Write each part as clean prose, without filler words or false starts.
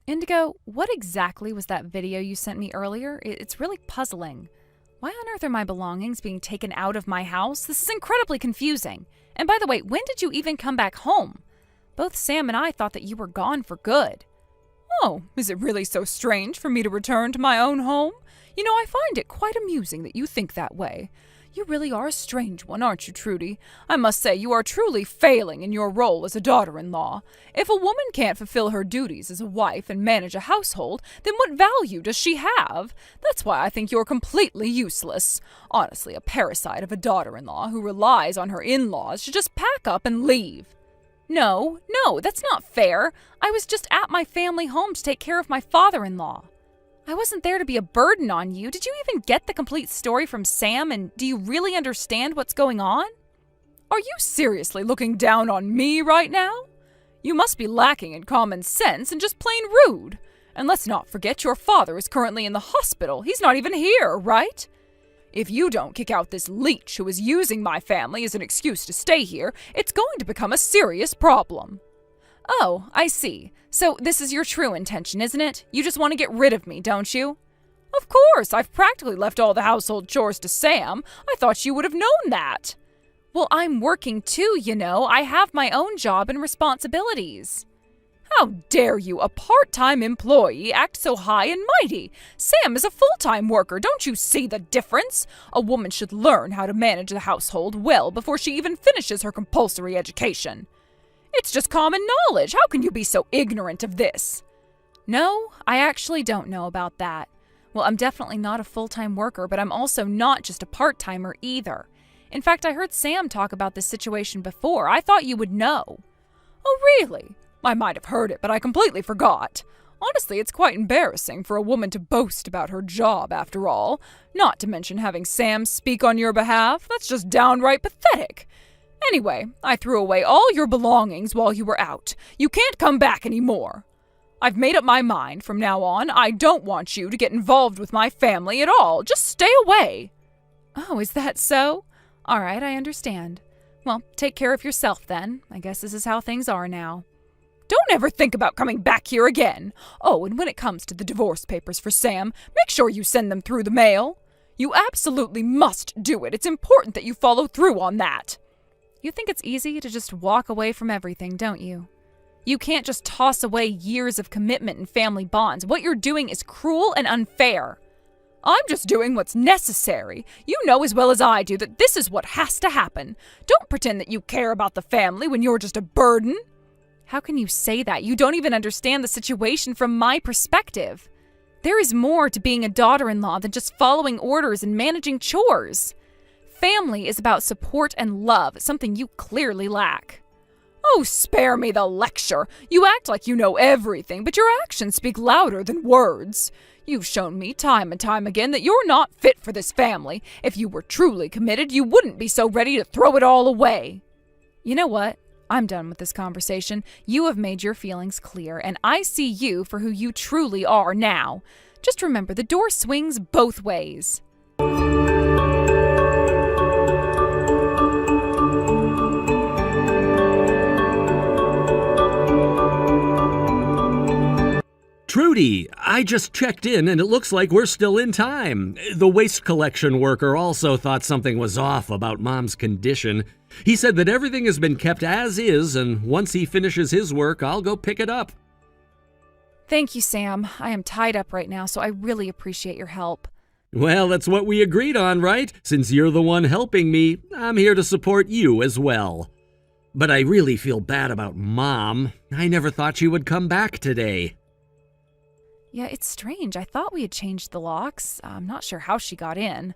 Indigo, what exactly was that video you sent me earlier? It's really puzzling. Why on earth are my belongings being taken out of my house? This is incredibly confusing. And by the way, when did you even come back home? Both Sam and I thought that you were gone for good. Oh, is it really so strange for me to return to my own home? You know, I find it quite amusing that you think that way. You really are a strange one, aren't you, Trudy? I must say you are truly failing in your role as a daughter-in-law. If a woman can't fulfill her duties as a wife and manage a household, then what value does she have? That's why I think you're completely useless. Honestly, a parasite of a daughter-in-law who relies on her in-laws should just pack up and leave. No, that's not fair. I was just at my family home to take care of my father-in-law. I wasn't there to be a burden on you. Did you even get the complete story from Sam, and do you really understand what's going on? Are you seriously looking down on me right now? You must be lacking in common sense and just plain rude. And let's not forget your father is currently in the hospital. He's not even here, right? If you don't kick out this leech who is using my family as an excuse to stay here, it's going to become a serious problem. Oh, I see. So this is your true intention, isn't it? You just want to get rid of me, don't you? Of course, I've practically left all the household chores to Sam. I thought you would have known that. Well, I'm working too, you know. I have my own job and responsibilities. How dare you, a part-time employee, act so high and mighty? Sam is a full-time worker. Don't you see the difference? A woman should learn how to manage the household well before she even finishes her compulsory education. It's just common knowledge. How can you be so ignorant of this? No, I actually don't know about that. Well, I'm definitely not a full-time worker, but I'm also not just a part-timer either. In fact, I heard Sam talk about this situation before. I thought you would know. Oh, really? I might have heard it, but I completely forgot. Honestly, it's quite embarrassing for a woman to boast about her job, after all. Not to mention having Sam speak on your behalf. That's just downright pathetic. Anyway, I threw away all your belongings while you were out. You can't come back anymore. I've made up my mind from now on. I don't want you to get involved with my family at all. Just stay away. Oh, is that so? All right, I understand. Well, take care of yourself then. I guess this is how things are now. Don't ever think about coming back here again. Oh, and when it comes to the divorce papers for Sam, make sure you send them through the mail. You absolutely must do it. It's important that you follow through on that. You think it's easy to just walk away from everything, don't you? You can't just toss away years of commitment and family bonds. What you're doing is cruel and unfair. I'm just doing what's necessary. You know as well as I do that this is what has to happen. Don't pretend that you care about the family when you're just a burden. How can you say that? You don't even understand the situation from my perspective. There is more to being a daughter-in-law than just following orders and managing chores. Family is about support and love, something you clearly lack. Oh, spare me the lecture. You act like you know everything, but your actions speak louder than words. You've shown me time and time again that you're not fit for this family. If you were truly committed, you wouldn't be so ready to throw it all away. You know what? I'm done with this conversation. You have made your feelings clear, and I see you for who you truly are now. Just remember, the door swings both ways. Trudy, I just checked in and it looks like we're still in time. The waste collection worker also thought something was off about Mom's condition. He said that everything has been kept as is, and once he finishes his work, I'll go pick it up. Thank you, Sam. I am tied up right now, so I really appreciate your help. Well, that's what we agreed on, right? Since you're the one helping me, I'm here to support you as well. But I really feel bad about Mom. I never thought she would come back today. Yeah, it's strange. I thought we had changed the locks. I'm not sure how she got in.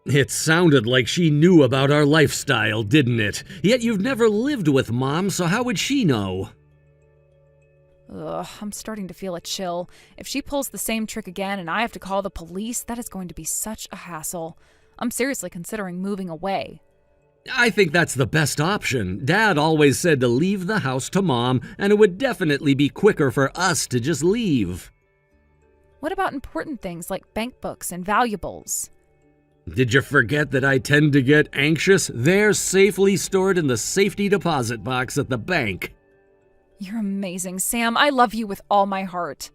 It sounded like she knew about our lifestyle, didn't it? Yet you've never lived with Mom, so how would she know? Ugh, I'm starting to feel a chill. If she pulls the same trick again and I have to call the police, that is going to be such a hassle. I'm seriously considering moving away. I think that's the best option. Dad always said to leave the house to Mom, and it would definitely be quicker for us to just leave. What about important things like bank books and valuables? Did you forget that I tend to get anxious? They're safely stored in the safety deposit box at the bank. You're amazing, Sam. I love you with all my heart.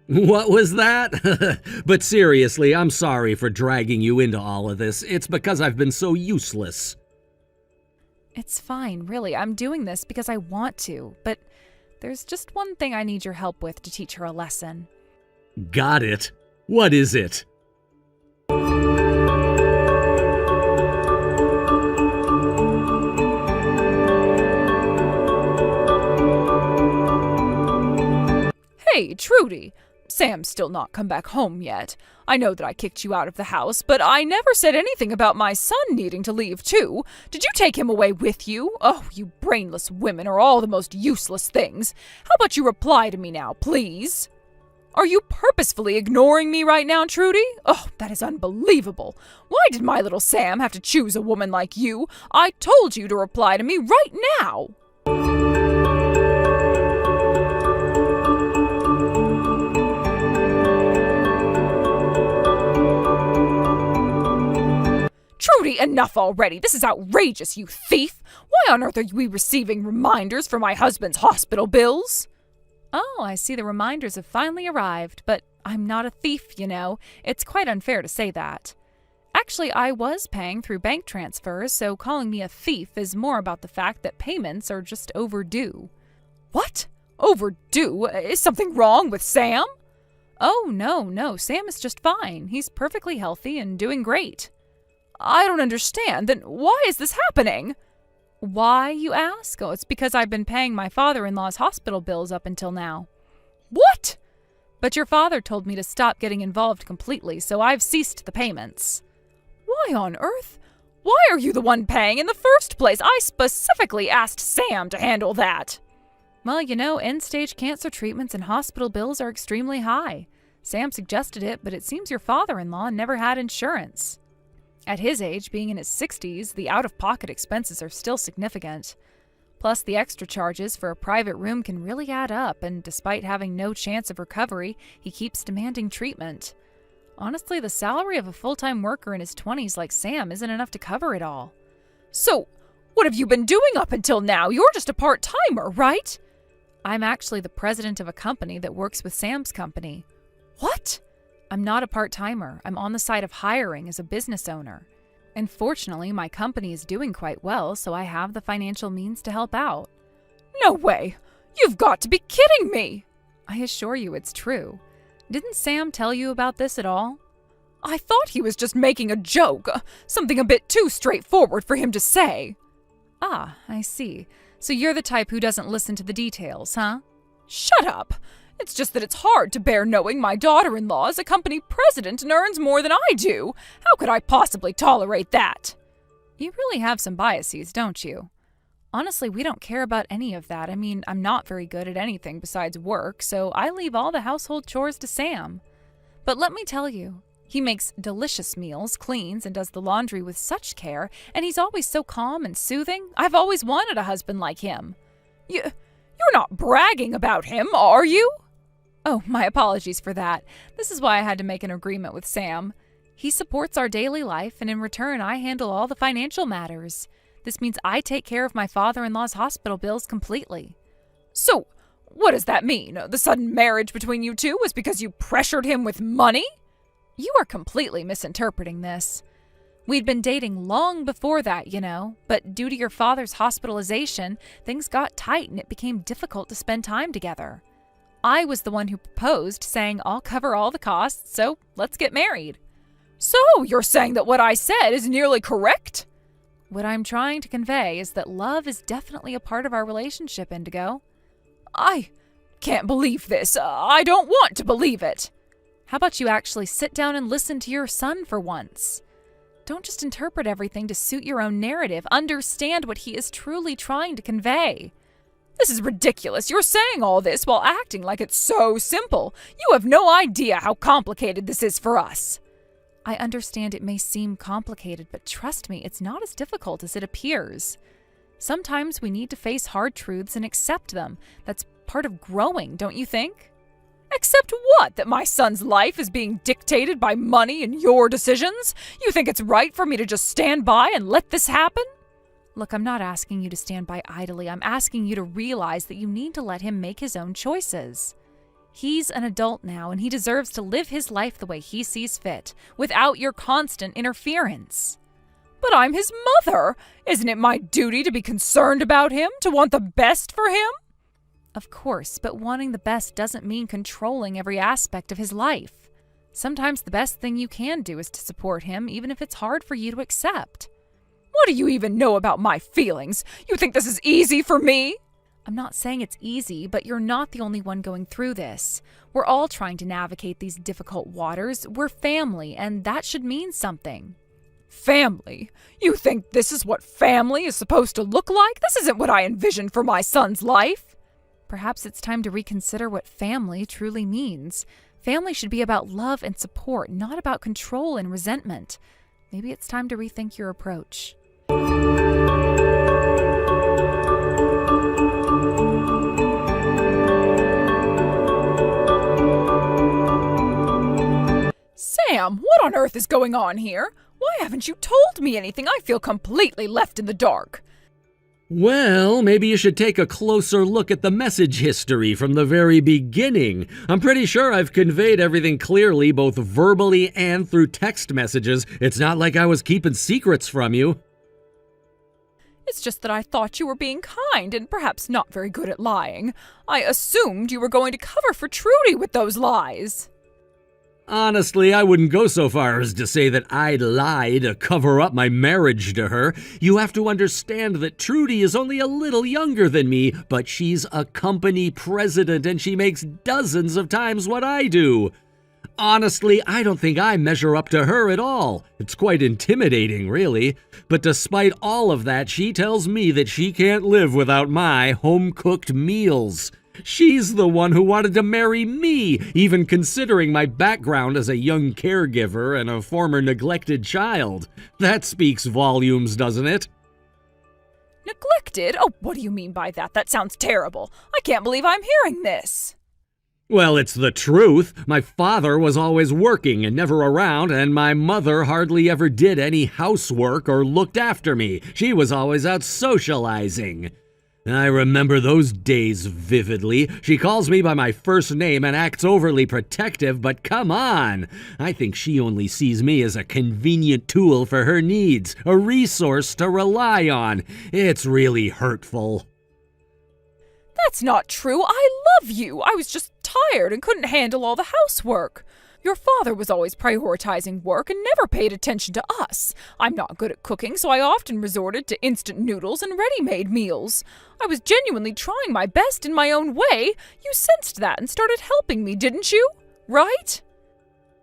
What was that? But seriously, I'm sorry for dragging you into all of this. It's because I've been so useless. It's fine, really. I'm doing this because I want to, but there's just one thing I need your help with to teach her a lesson. Got it. What is it? Hey, Trudy! Sam's still not come back home yet. I know that I kicked you out of the house, but I never said anything about my son needing to leave, too. Did you take him away with you? Oh, you brainless women are all the most useless things. How about you reply to me now, please? Are you purposefully ignoring me right now, Trudy? Oh, that is unbelievable. Why did my little Sam have to choose a woman like you? I told you to reply to me right now. Trudy, enough already. This is outrageous, you thief. Why on earth are we receiving reminders for my husband's hospital bills? Oh, I see the reminders have finally arrived, but I'm not a thief, you know. It's quite unfair to say that. Actually, I was paying through bank transfers, so calling me a thief is more about the fact that payments are just overdue. What? Overdue? Is something wrong with Sam? Oh, no, Sam is just fine. He's perfectly healthy and doing great. I don't understand. Then why is this happening? Why, you ask? Oh, it's because I've been paying my father-in-law's hospital bills up until now. What? But your father told me to stop getting involved completely, so I've ceased the payments. Why on earth? Why are you the one paying in the first place? I specifically asked Sam to handle that. Well, you know, end-stage cancer treatments and hospital bills are extremely high. Sam suggested it, but it seems your father-in-law never had insurance. At his age, being in his 60s, the out-of-pocket expenses are still significant. Plus, the extra charges for a private room can really add up, and despite having no chance of recovery, he keeps demanding treatment. Honestly, the salary of a full-time worker in his 20s like Sam isn't enough to cover it all. So, what have you been doing up until now? You're just a part-timer, right? I'm actually the president of a company that works with Sam's company. What? I'm not a part-timer. I'm on the side of hiring as a business owner. And fortunately, my company is doing quite well, so I have the financial means to help out. No way! You've got to be kidding me! I assure you it's true. Didn't Sam tell you about this at all? I thought he was just making a joke, something a bit too straightforward for him to say. Ah, I see. So you're the type who doesn't listen to the details, huh? Shut up! It's just that it's hard to bear knowing my daughter-in-law is a company president and earns more than I do. How could I possibly tolerate that? You really have some biases, don't you? Honestly, we don't care about any of that. I mean, I'm not very good at anything besides work, so I leave all the household chores to Sam. But let me tell you, he makes delicious meals, cleans, and does the laundry with such care, and he's always so calm and soothing. I've always wanted a husband like him. You're not bragging about him, are you? Oh, my apologies for that. This is why I had to make an agreement with Sam. He supports our daily life, and in return, I handle all the financial matters. This means I take care of my father-in-law's hospital bills completely. So, what does that mean? The sudden marriage between you two was because you pressured him with money? You are completely misinterpreting this. We'd been dating long before that, you know, but due to your father's hospitalization, things got tight and it became difficult to spend time together. I was the one who proposed, saying I'll cover all the costs, so let's get married. So, you're saying that what I said is nearly correct? What I'm trying to convey is that love is definitely a part of our relationship, Indigo. I can't believe this. I don't want to believe it. How about you actually sit down and listen to your son for once? Don't just interpret everything to suit your own narrative. Understand what he is truly trying to convey. This is ridiculous. You're saying all this while acting like it's so simple. You have no idea how complicated this is for us. I understand it may seem complicated, but trust me, it's not as difficult as it appears. Sometimes we need to face hard truths and accept them. That's part of growing, don't you think? Accept what? That my son's life is being dictated by money and your decisions? You think it's right for me to just stand by and let this happen? Look, I'm not asking you to stand by idly. I'm asking you to realize that you need to let him make his own choices. He's an adult now, and he deserves to live his life the way he sees fit, without your constant interference. But I'm his mother! Isn't it my duty to be concerned about him, to want the best for him? Of course, but wanting the best doesn't mean controlling every aspect of his life. Sometimes the best thing you can do is to support him, even if it's hard for you to accept. What do you even know about my feelings? You think this is easy for me? I'm not saying it's easy, but you're not the only one going through this. We're all trying to navigate these difficult waters. We're family, and that should mean something. Family? You think this is what family is supposed to look like? This isn't what I envisioned for my son's life. Perhaps it's time to reconsider what family truly means. Family should be about love and support, not about control and resentment. Maybe it's time to rethink your approach. Sam, what on earth is going on here? Why haven't you told me anything? I feel completely left in the dark. Well, maybe you should take a closer look at the message history from the very beginning. I'm pretty sure I've conveyed everything clearly, both verbally and through text messages. It's not like I was keeping secrets from you. It's just that I thought you were being kind and perhaps not very good at lying. I assumed you were going to cover for Trudy with those lies. Honestly, I wouldn't go so far as to say that I'd lie to cover up my marriage to her. You have to understand that Trudy is only a little younger than me, but she's a company president and she makes dozens of times what I do. Honestly, I don't think I measure up to her at all. It's quite intimidating, really. But despite all of that, she tells me that she can't live without my home-cooked meals. She's the one who wanted to marry me, even considering my background as a young caregiver and a former neglected child. That speaks volumes, doesn't it? Neglected? Oh, what do you mean by that? That sounds terrible. I can't believe I'm hearing this. Well, it's the truth. My father was always working and never around, and my mother hardly ever did any housework or looked after me. She was always out socializing. I remember those days vividly. She calls me by my first name and acts overly protective, but come on! I think she only sees me as a convenient tool for her needs, a resource to rely on. It's really hurtful. That's not true. I love you. I was just tired and couldn't handle all the housework. Your father was always prioritizing work and never paid attention to us. I'm not good at cooking, so I often resorted to instant noodles and ready-made meals. I was genuinely trying my best in my own way. You sensed that and started helping me, didn't you? Right?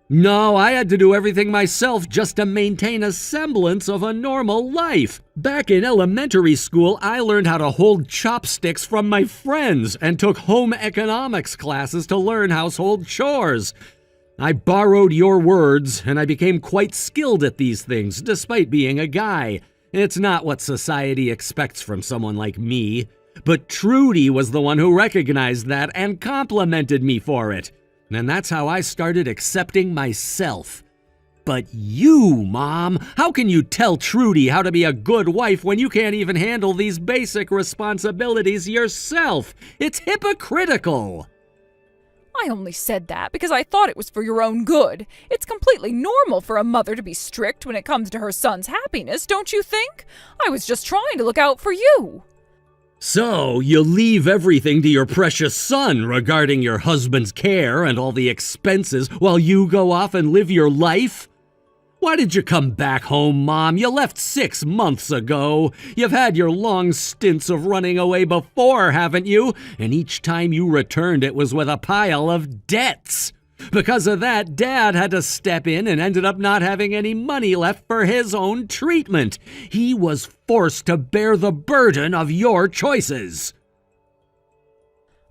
No, I had to do everything myself just to maintain a semblance of a normal life. Back in elementary school, I learned how to hold chopsticks from my friends and took home economics classes to learn household chores. I borrowed your words, and I became quite skilled at these things, despite being a guy. It's not what society expects from someone like me. But Trudy was the one who recognized that and complimented me for it. And that's how I started accepting myself. But you, Mom, how can you tell Trudy how to be a good wife when you can't even handle these basic responsibilities yourself? It's hypocritical. I only said that because I thought it was for your own good. It's completely normal for a mother to be strict when it comes to her son's happiness, don't you think? I was just trying to look out for you. So, you leave everything to your precious son regarding your husband's care and all the expenses while you go off and live your life? Why did you come back home, Mom? You left 6 months ago. You've had your long stints of running away before, haven't you? And each time you returned, it was with a pile of debts. Because of that, Dad had to step in and ended up not having any money left for his own treatment. He was forced to bear the burden of your choices.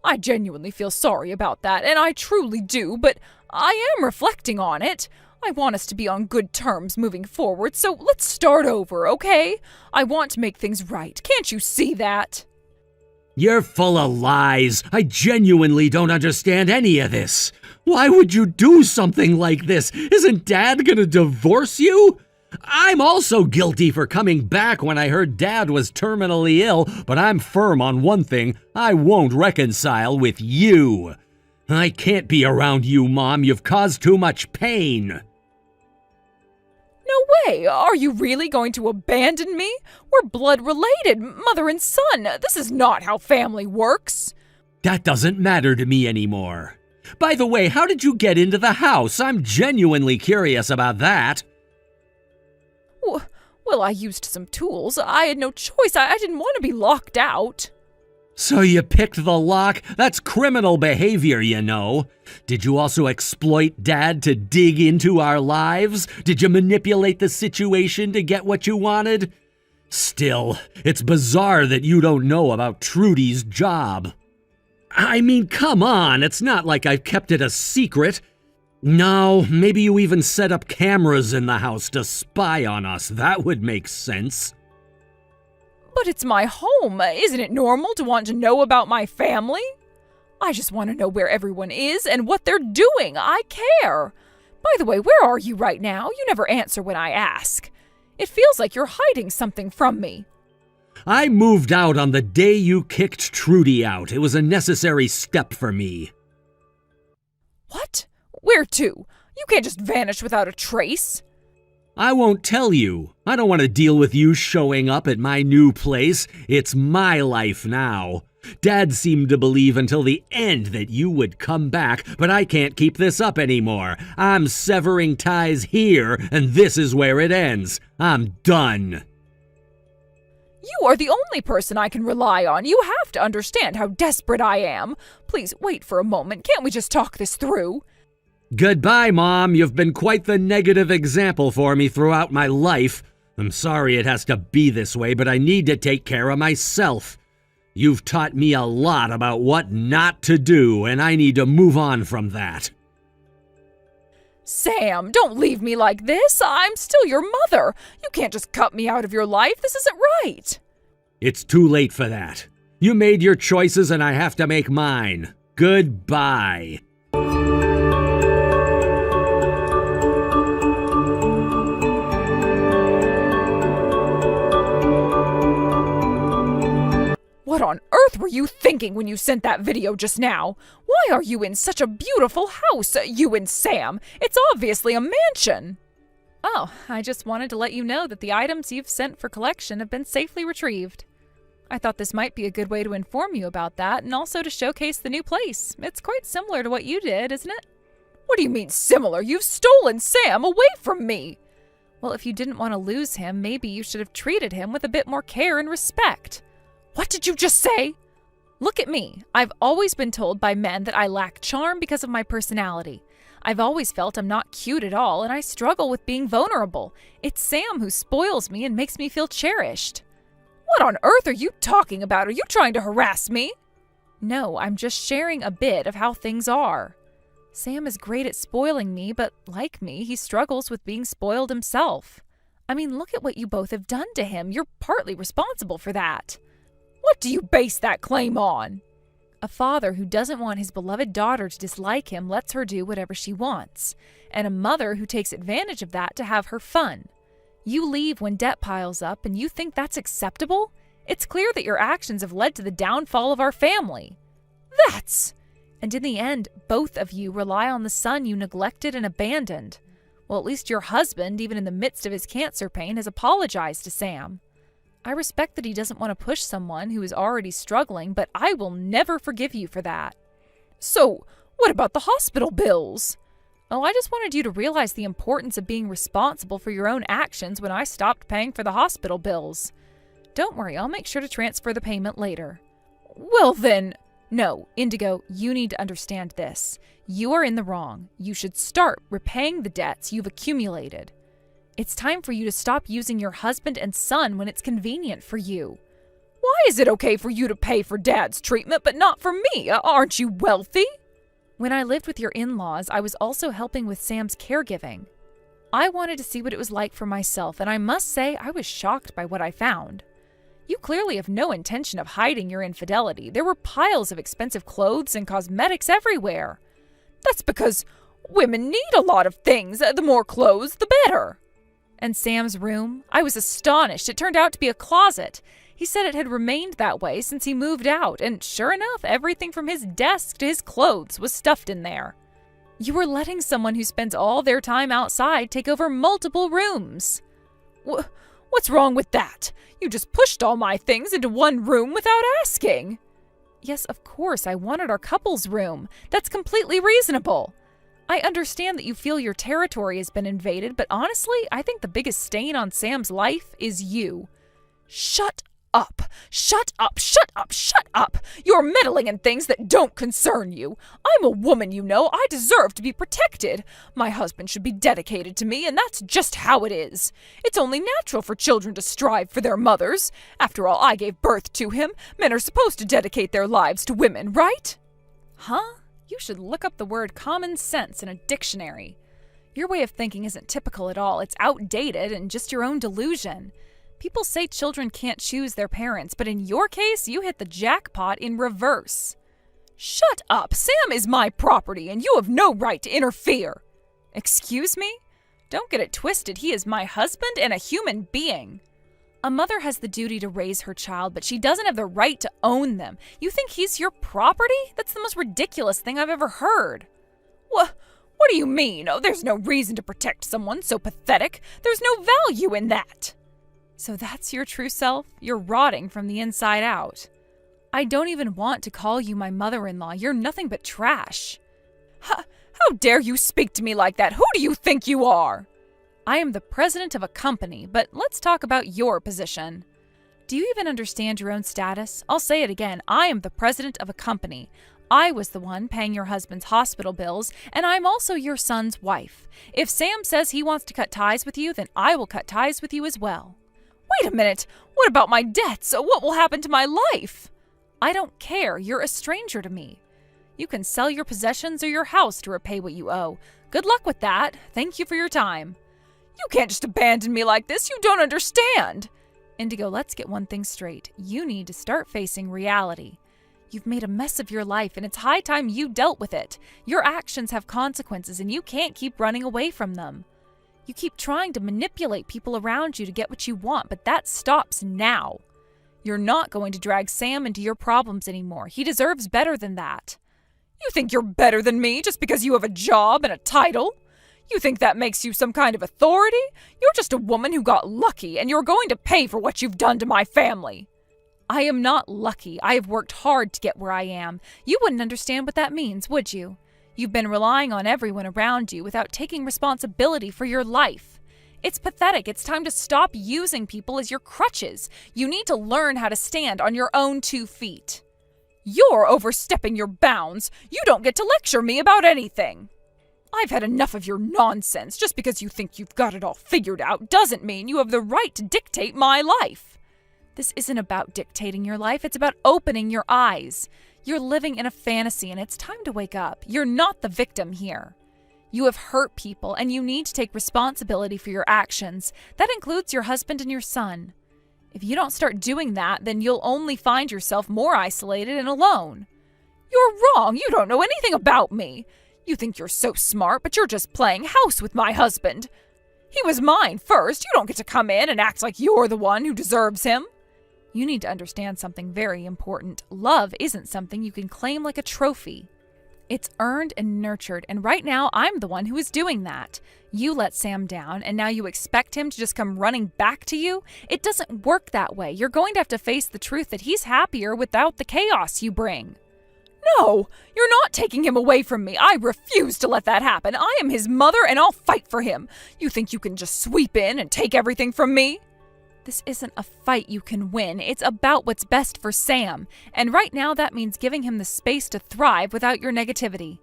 I genuinely feel sorry about that, and I truly do, but I am reflecting on it. I want us to be on good terms moving forward, so let's start over, okay? I want to make things right. Can't you see that? You're full of lies. I genuinely don't understand any of this. Why would you do something like this? Isn't Dad gonna divorce you? I'm also guilty for coming back when I heard Dad was terminally ill, but I'm firm on one thing. I won't reconcile with you. I can't be around you, Mom. You've caused too much pain. No way! Are you really going to abandon me? We're blood-related, mother and son. This is not how family works. That doesn't matter to me anymore. By the way, how did you get into the house? I'm genuinely curious about that. Well, I used some tools. I had no choice. I didn't want to be locked out. So you picked the lock? That's criminal behavior, you know. Did you also exploit Dad to dig into our lives? Did you manipulate the situation to get what you wanted? Still, it's bizarre that you don't know about Trudy's job. I mean, come on, it's not like I've kept it a secret. No, maybe you even set up cameras in the house to spy on us. That would make sense. But it's my home. Isn't it normal to want to know about my family? I just want to know where everyone is and what they're doing. I care. By the way, where are you right now? You never answer when I ask. It feels like you're hiding something from me. I moved out on the day you kicked Trudy out. It was a necessary step for me. What? Where to? You can't just vanish without a trace. I won't tell you. I don't want to deal with you showing up at my new place. It's my life now. Dad seemed to believe until the end that you would come back, but I can't keep this up anymore. I'm severing ties here, and this is where it ends. I'm done. You are the only person I can rely on. You have to understand how desperate I am. Please wait for a moment. Can't we just talk this through? Goodbye, Mom. You've been quite the negative example for me throughout my life. I'm sorry it has to be this way, but I need to take care of myself. You've taught me a lot about what not to do, and I need to move on from that. Sam, don't leave me like this. I'm still your mother. You can't just cut me out of your life. This isn't right. It's too late for that. You made your choices, and I have to make mine. Goodbye. What on earth were you thinking when you sent that video just now? Why are you in such a beautiful house, you and Sam? It's obviously a mansion. Oh, I just wanted to let you know that the items you've sent for collection have been safely retrieved. I thought this might be a good way to inform you about that and also to showcase the new place. It's quite similar to what you did, isn't it? What do you mean similar? You've stolen Sam away from me. Well, if you didn't want to lose him, maybe you should have treated him with a bit more care and respect. What did you just say? Look at me. I've always been told by men that I lack charm because of my personality. I've always felt I'm not cute at all, and I struggle with being vulnerable. It's Sam who spoils me and makes me feel cherished. What on earth are you talking about? Are you trying to harass me? No, I'm just sharing a bit of how things are. Sam is great at spoiling me, but like me, he struggles with being spoiled himself. I mean, look at what you both have done to him. You're partly responsible for that. What do you base that claim on? A father who doesn't want his beloved daughter to dislike him lets her do whatever she wants, and a mother who takes advantage of that to have her fun. You leave when debt piles up, and you think that's acceptable? It's clear that your actions have led to the downfall of our family. And in the end, both of you rely on the son you neglected and abandoned. Well, at least your husband, even in the midst of his cancer pain, has apologized to Sam. I respect that he doesn't want to push someone who is already struggling, but I will never forgive you for that. So, what about the hospital bills? Oh, I just wanted you to realize the importance of being responsible for your own actions when I stopped paying for the hospital bills. Don't worry, I'll make sure to transfer the payment later. Well then... No, Indigo, you need to understand this. You are in the wrong. You should start repaying the debts you've accumulated. It's time for you to stop using your husband and son when it's convenient for you. Why is it okay for you to pay for Dad's treatment but not for me? Aren't you wealthy? When I lived with your in-laws, I was also helping with Sam's caregiving. I wanted to see what it was like for myself, and I must say I was shocked by what I found. You clearly have no intention of hiding your infidelity. There were piles of expensive clothes and cosmetics everywhere. That's because women need a lot of things. The more clothes, the better. And Sam's room? I was astonished. It turned out to be a closet. He said it had remained that way since he moved out, and sure enough, everything from his desk to his clothes was stuffed in there. You were letting someone who spends all their time outside take over multiple rooms. What's wrong with that? You just pushed all my things into one room without asking. Yes, of course, I wanted our couple's room. That's completely reasonable. I understand that you feel your territory has been invaded, but honestly, I think the biggest stain on Sam's life is you. Shut up! Shut up! Shut up! Shut up! You're meddling in things that don't concern you. I'm a woman, you know. I deserve to be protected. My husband should be dedicated to me, and that's just how it is. It's only natural for children to strive for their mothers. After all, I gave birth to him. Men are supposed to dedicate their lives to women, right? Huh? You should look up the word common sense in a dictionary. Your way of thinking isn't typical at all. It's outdated and just your own delusion. People say children can't choose their parents, but in your case, you hit the jackpot in reverse. Shut up! Sam is my property, and you have no right to interfere. Excuse me? Don't get it twisted. He is my husband and a human being. A mother has the duty to raise her child, but she doesn't have the right to own them. You think he's your property? That's the most ridiculous thing I've ever heard. What do you mean? Oh, there's no reason to protect someone so pathetic. There's no value in that. So that's your true self? You're rotting from the inside out. I don't even want to call you my mother-in-law. You're nothing but trash. How dare you speak to me like that? Who do you think you are? I am the president of a company, but let's talk about your position. Do you even understand your own status? I'll say it again. I am the president of a company. I was the one paying your husband's hospital bills, and I'm also your son's wife. If Sam says he wants to cut ties with you, then I will cut ties with you as well. Wait a minute. What about my debts? What will happen to my life? I don't care. You're a stranger to me. You can sell your possessions or your house to repay what you owe. Good luck with that. Thank you for your time. You can't just abandon me like this. You don't understand. Indigo, let's get one thing straight. You need to start facing reality. You've made a mess of your life, and it's high time you dealt with it. Your actions have consequences, and you can't keep running away from them. You keep trying to manipulate people around you to get what you want, but that stops now. You're not going to drag Sam into your problems anymore. He deserves better than that. You think you're better than me just because you have a job and a title? You think that makes you some kind of authority? You're just a woman who got lucky, and you're going to pay for what you've done to my family. I am not lucky. I have worked hard to get where I am. You wouldn't understand what that means, would you? You've been relying on everyone around you without taking responsibility for your life. It's pathetic. It's time to stop using people as your crutches. You need to learn how to stand on your own 2 feet. You're overstepping your bounds. You don't get to lecture me about anything. I've had enough of your nonsense. Just because you think you've got it all figured out doesn't mean you have the right to dictate my life. This isn't about dictating your life. It's about opening your eyes. You're living in a fantasy, and it's time to wake up. You're not the victim here. You have hurt people, and you need to take responsibility for your actions. That includes your husband and your son. If you don't start doing that, then you'll only find yourself more isolated and alone. You're wrong. You don't know anything about me. You think you're so smart, but you're just playing house with my husband. He was mine first. You don't get to come in and act like you're the one who deserves him. You need to understand something very important. Love isn't something you can claim like a trophy. It's earned and nurtured, and right now I'm the one who is doing that. You let Sam down, and now you expect him to just come running back to you? It doesn't work that way. You're going to have to face the truth that he's happier without the chaos you bring. No, you're not taking him away from me. I refuse to let that happen. I am his mother, and I'll fight for him. You think you can just sweep in and take everything from me? This isn't a fight you can win. It's about what's best for Sam. And right now that means giving him the space to thrive without your negativity.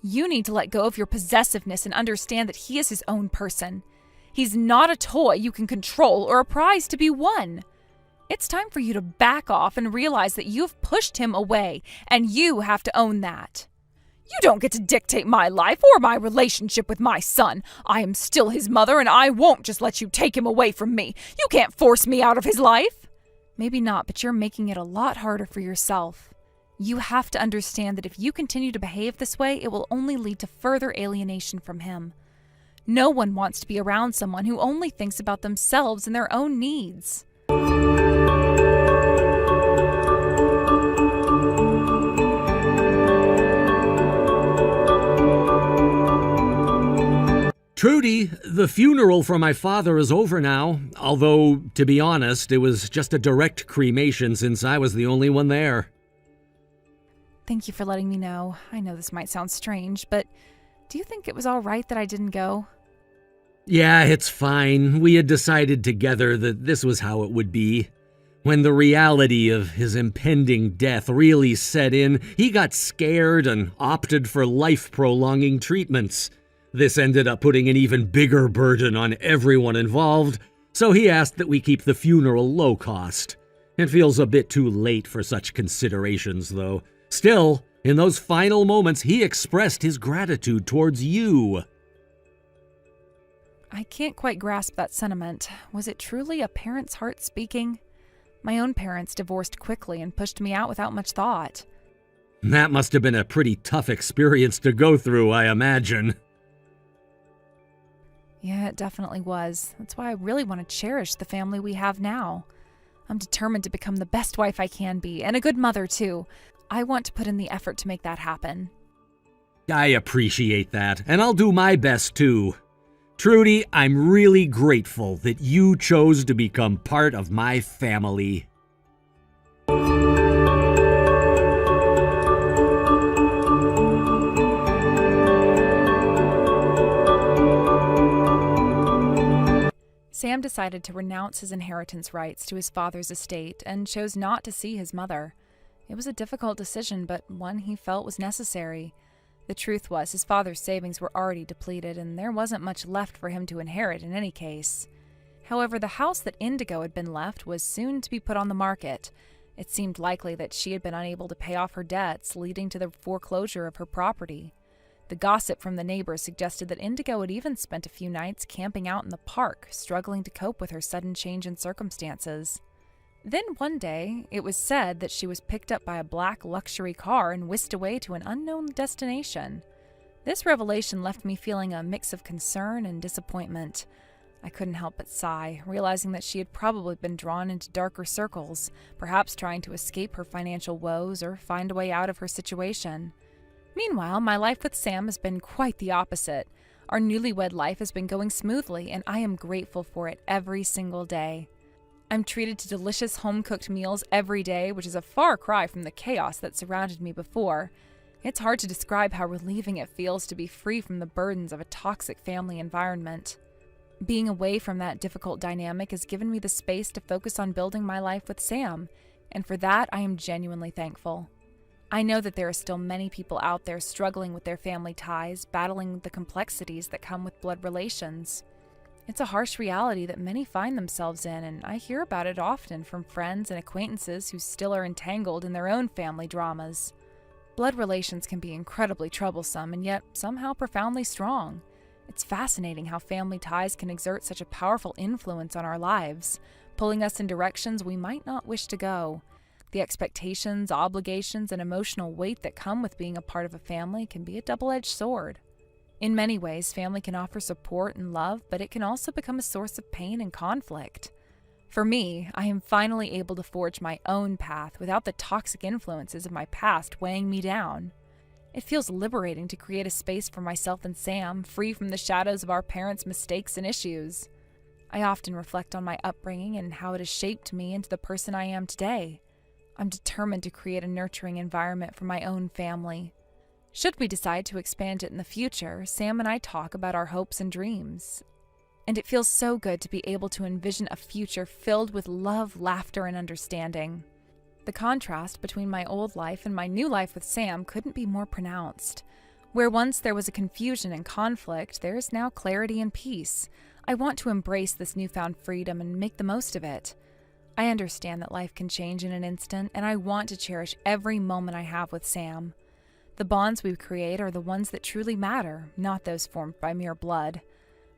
You need to let go of your possessiveness and understand that he is his own person. He's not a toy you can control or a prize to be won. It's time for you to back off and realize that you've pushed him away, and you have to own that. You don't get to dictate my life or my relationship with my son. I am still his mother, and I won't just let you take him away from me. You can't force me out of his life. Maybe not, but you're making it a lot harder for yourself. You have to understand that if you continue to behave this way, it will only lead to further alienation from him. No one wants to be around someone who only thinks about themselves and their own needs. Trudy, the funeral for my father is over now, although, to be honest, it was just a direct cremation since I was the only one there. Thank you for letting me know. I know this might sound strange, but do you think it was all right that I didn't go? Yeah, it's fine. We had decided together that this was how it would be. When the reality of his impending death really set in, he got scared and opted for life-prolonging treatments. This ended up putting an even bigger burden on everyone involved, so he asked that we keep the funeral low cost. It feels a bit too late for such considerations, though. Still, in those final moments, he expressed his gratitude towards you. I can't quite grasp that sentiment. Was it truly a parent's heart speaking? My own parents divorced quickly and pushed me out without much thought. That must have been a pretty tough experience to go through, I imagine. Yeah, it definitely was. That's why I really want to cherish the family we have now. I'm determined to become the best wife I can be, and a good mother, too. I want to put in the effort to make that happen. I appreciate that, and I'll do my best, too. Trudy, I'm really grateful that you chose to become part of my family. Sam decided to renounce his inheritance rights to his father's estate and chose not to see his mother. It was a difficult decision, but one he felt was necessary. The truth was, his father's savings were already depleted, and there wasn't much left for him to inherit in any case. However, the house that Indigo had been left was soon to be put on the market. It seemed likely that she had been unable to pay off her debts, leading to the foreclosure of her property. The gossip from the neighbors suggested that Indigo had even spent a few nights camping out in the park, struggling to cope with her sudden change in circumstances. Then one day, it was said that she was picked up by a black luxury car and whisked away to an unknown destination. This revelation left me feeling a mix of concern and disappointment. I couldn't help but sigh, realizing that she had probably been drawn into darker circles, perhaps trying to escape her financial woes or find a way out of her situation. Meanwhile, my life with Sam has been quite the opposite. Our newlywed life has been going smoothly, and I am grateful for it every single day. I'm treated to delicious home-cooked meals every day, which is a far cry from the chaos that surrounded me before. It's hard to describe how relieving it feels to be free from the burdens of a toxic family environment. Being away from that difficult dynamic has given me the space to focus on building my life with Sam, and for that I am genuinely thankful. I know that there are still many people out there struggling with their family ties, battling the complexities that come with blood relations. It's a harsh reality that many find themselves in, and I hear about it often from friends and acquaintances who still are entangled in their own family dramas. Blood relations can be incredibly troublesome and yet somehow profoundly strong. It's fascinating how family ties can exert such a powerful influence on our lives, pulling us in directions we might not wish to go. The expectations, obligations, and emotional weight that come with being a part of a family can be a double-edged sword. In many ways, family can offer support and love, but it can also become a source of pain and conflict. For me, I am finally able to forge my own path without the toxic influences of my past weighing me down. It feels liberating to create a space for myself and Sam, free from the shadows of our parents' mistakes and issues. I often reflect on my upbringing and how it has shaped me into the person I am today. I'm determined to create a nurturing environment for my own family. Should we decide to expand it in the future, Sam and I talk about our hopes and dreams. And it feels so good to be able to envision a future filled with love, laughter, and understanding. The contrast between my old life and my new life with Sam couldn't be more pronounced. Where once there was a confusion and conflict, there is now clarity and peace. I want to embrace this newfound freedom and make the most of it. I understand that life can change in an instant, and I want to cherish every moment I have with Sam. The bonds we create are the ones that truly matter, not those formed by mere blood.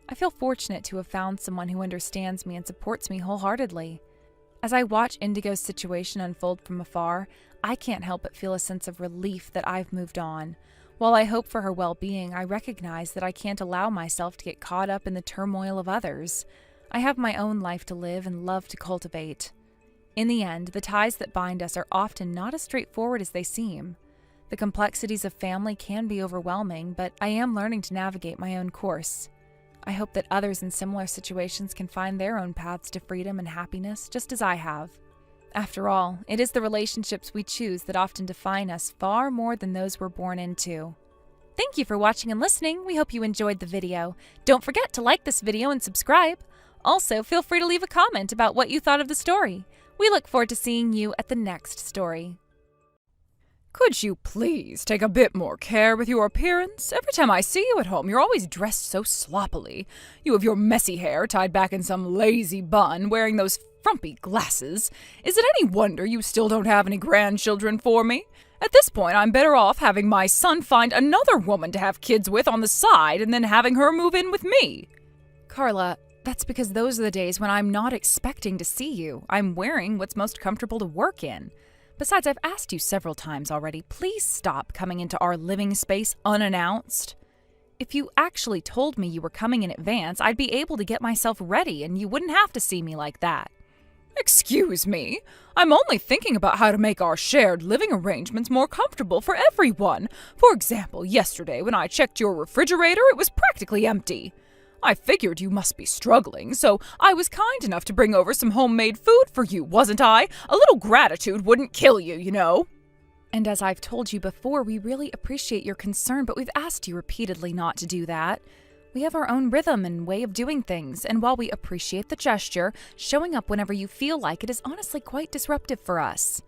I feel fortunate to have found someone who understands me and supports me wholeheartedly. As I watch Indigo's situation unfold from afar, I can't help but feel a sense of relief that I've moved on. While I hope for her well-being, I recognize that I can't allow myself to get caught up in the turmoil of others. I have my own life to live and love to cultivate. In the end, the ties that bind us are often not as straightforward as they seem. The complexities of family can be overwhelming, but I am learning to navigate my own course. I hope that others in similar situations can find their own paths to freedom and happiness, just as I have. After all, it is the relationships we choose that often define us far more than those we're born into. Thank you for watching and listening. We hope you enjoyed the video. Don't forget to like this video and subscribe. Also, feel free to leave a comment about what you thought of the story. We look forward to seeing you at the next story. Could you please take a bit more care with your appearance? Every time I see you at home, you're always dressed so sloppily. You have your messy hair tied back in some lazy bun, wearing those frumpy glasses. Is it any wonder you still don't have any grandchildren for me? At this point, I'm better off having my son find another woman to have kids with on the side and then having her move in with me. Carla, that's because those are the days when I'm not expecting to see you. I'm wearing what's most comfortable to work in. Besides, I've asked you several times already, please stop coming into our living space unannounced. If you actually told me you were coming in advance, I'd be able to get myself ready and you wouldn't have to see me like that. Excuse me, I'm only thinking about how to make our shared living arrangements more comfortable for everyone. For example, yesterday when I checked your refrigerator, it was practically empty. I figured you must be struggling, so I was kind enough to bring over some homemade food for you, wasn't I? A little gratitude wouldn't kill you, you know. And as I've told you before, we really appreciate your concern, but we've asked you repeatedly not to do that. We have our own rhythm and way of doing things, and while we appreciate the gesture, showing up whenever you feel like it is honestly quite disruptive for us.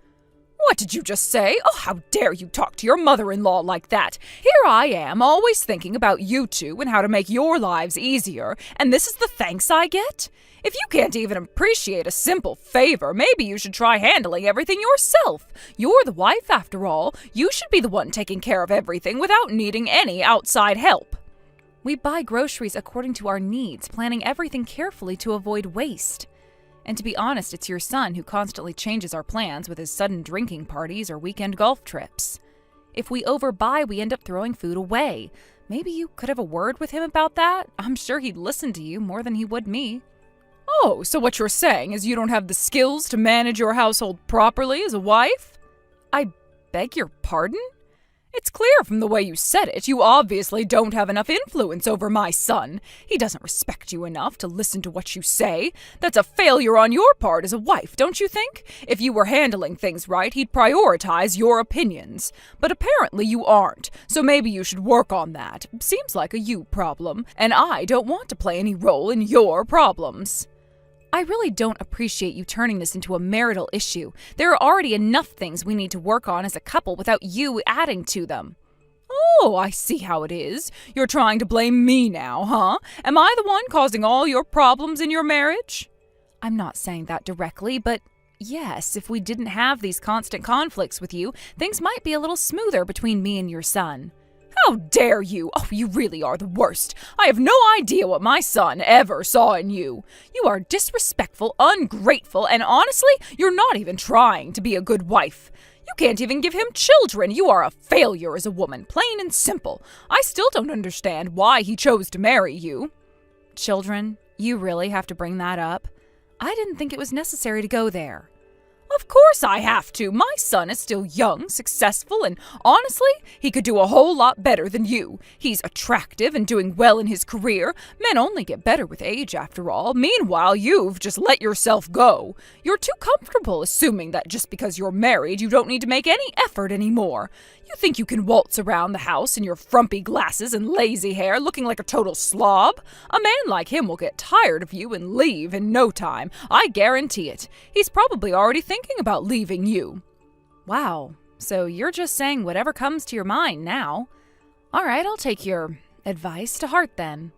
What did you just say? Oh, how dare you talk to your mother-in-law like that? Here I am, always thinking about you two and how to make your lives easier, and this is the thanks I get? If you can't even appreciate a simple favor, maybe you should try handling everything yourself. You're the wife, after all. You should be the one taking care of everything without needing any outside help. We buy groceries according to our needs, planning everything carefully to avoid waste. And to be honest, it's your son who constantly changes our plans with his sudden drinking parties or weekend golf trips. If we overbuy, we end up throwing food away. Maybe you could have a word with him about that? I'm sure he'd listen to you more than he would me. Oh, so what you're saying is you don't have the skills to manage your household properly as a wife? I beg your pardon? It's clear from the way you said it, you obviously don't have enough influence over my son. He doesn't respect you enough to listen to what you say. That's a failure on your part as a wife, don't you think? If you were handling things right, he'd prioritize your opinions. But apparently you aren't, so maybe you should work on that. Seems like a you problem, and I don't want to play any role in your problems. I really don't appreciate you turning this into a marital issue. There are already enough things we need to work on as a couple without you adding to them. Oh, I see how it is. You're trying to blame me now, huh? Am I the one causing all your problems in your marriage? I'm not saying that directly, but yes, if we didn't have these constant conflicts with you, things might be a little smoother between me and your son. How dare you? Oh, you really are the worst. I have no idea what my son ever saw in you. You are disrespectful, ungrateful, and honestly, you're not even trying to be a good wife. You can't even give him children. You are a failure as a woman, plain and simple. I still don't understand why he chose to marry you. Children? You really have to bring that up? I didn't think it was necessary to go there. Of course I have to. My son is still young, successful, and honestly, he could do a whole lot better than you. He's attractive and doing well in his career. Men only get better with age, after all. Meanwhile, you've just let yourself go. You're too comfortable assuming that just because you're married, you don't need to make any effort anymore. You think you can waltz around the house in your frumpy glasses and lazy hair looking like a total slob? A man like him will get tired of you and leave in no time. I guarantee it. He's probably already thinking about leaving you. Wow, so you're just saying whatever comes to your mind now. All right, I'll take your advice to heart then.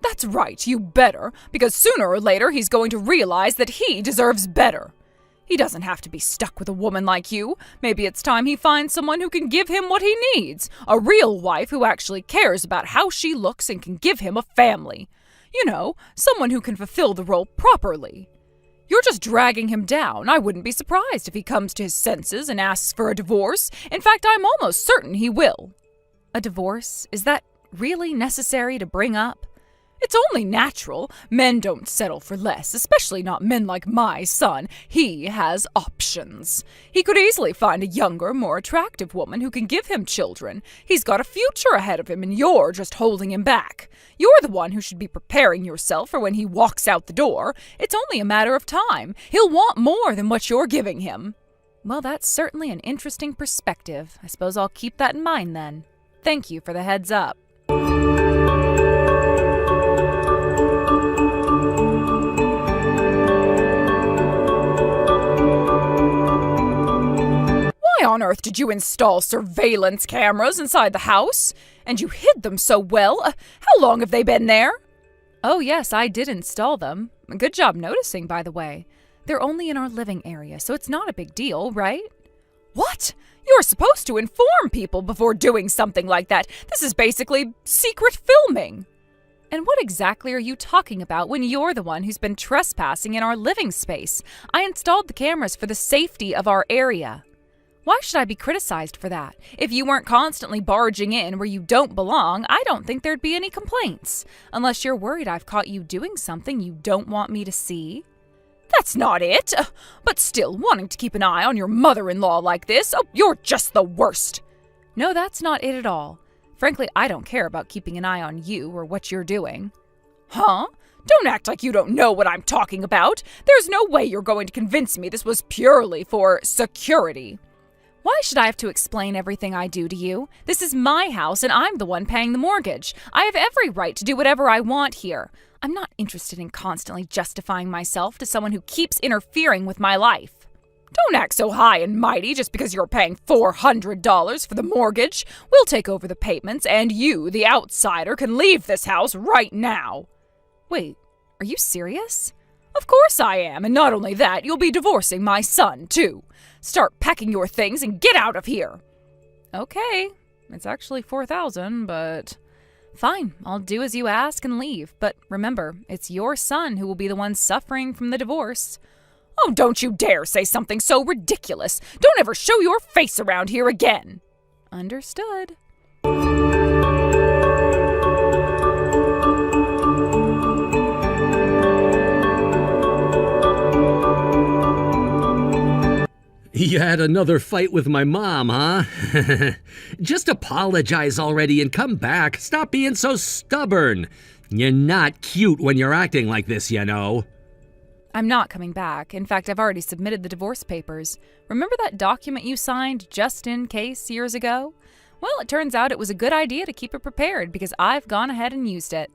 That's right, you better, because sooner or later he's going to realize that he deserves better. He doesn't have to be stuck with a woman like you. Maybe it's time he finds someone who can give him what he needs. A real wife who actually cares about how she looks and can give him a family. You know, someone who can fulfill the role properly. You're just dragging him down. I wouldn't be surprised if he comes to his senses and asks for a divorce. In fact, I'm almost certain he will. A divorce? Is that really necessary to bring up? It's only natural. Men don't settle for less, especially not men like my son. He has options. He could easily find a younger, more attractive woman who can give him children. He's got a future ahead of him, and you're just holding him back. You're the one who should be preparing yourself for when he walks out the door. It's only a matter of time. He'll want more than what you're giving him. Well, that's certainly an interesting perspective. I suppose I'll keep that in mind then. Thank you for the heads up. Why on earth did you install surveillance cameras inside the house? And you hid them so well. How long have they been there? Oh, yes, I did install them. Good job noticing, by the way. They're only in our living area, so it's not a big deal, right? What? You're supposed to inform people before doing something like that. This is basically secret filming. And what exactly are you talking about when you're the one who's been trespassing in our living space? I installed the cameras for the safety of our area. Why should I be criticized for that? If you weren't constantly barging in where you don't belong, I don't think there'd be any complaints. Unless you're worried I've caught you doing something you don't want me to see. That's not it. But still, wanting to keep an eye on your mother-in-law like this, you're just the worst. No, that's not it at all. Frankly, I don't care about keeping an eye on you or what you're doing. Huh? Don't act like you don't know what I'm talking about. There's no way you're going to convince me this was purely for security. Why should I have to explain everything I do to you? This is my house and I'm the one paying the mortgage. I have every right to do whatever I want here. I'm not interested in constantly justifying myself to someone who keeps interfering with my life. Don't act so high and mighty just because you're paying $400 for the mortgage. We'll take over the payments and you, the outsider, can leave this house right now. Wait, are you serious? Of course I am, and not only that, you'll be divorcing my son, too. Start packing your things and get out of here. Okay, it's actually $4,000, but fine, I'll do as you ask and leave. But remember, it's your son who will be the one suffering from the divorce. Oh, don't you dare say something so ridiculous. Don't ever show your face around here again. Understood. You had another fight with my mom, huh? Just apologize already and come back. Stop being so stubborn. You're not cute when you're acting like this, you know. I'm not coming back. In fact, I've already submitted the divorce papers. Remember that document you signed just in case years ago? Well, it turns out it was a good idea to keep it prepared because I've gone ahead and used it.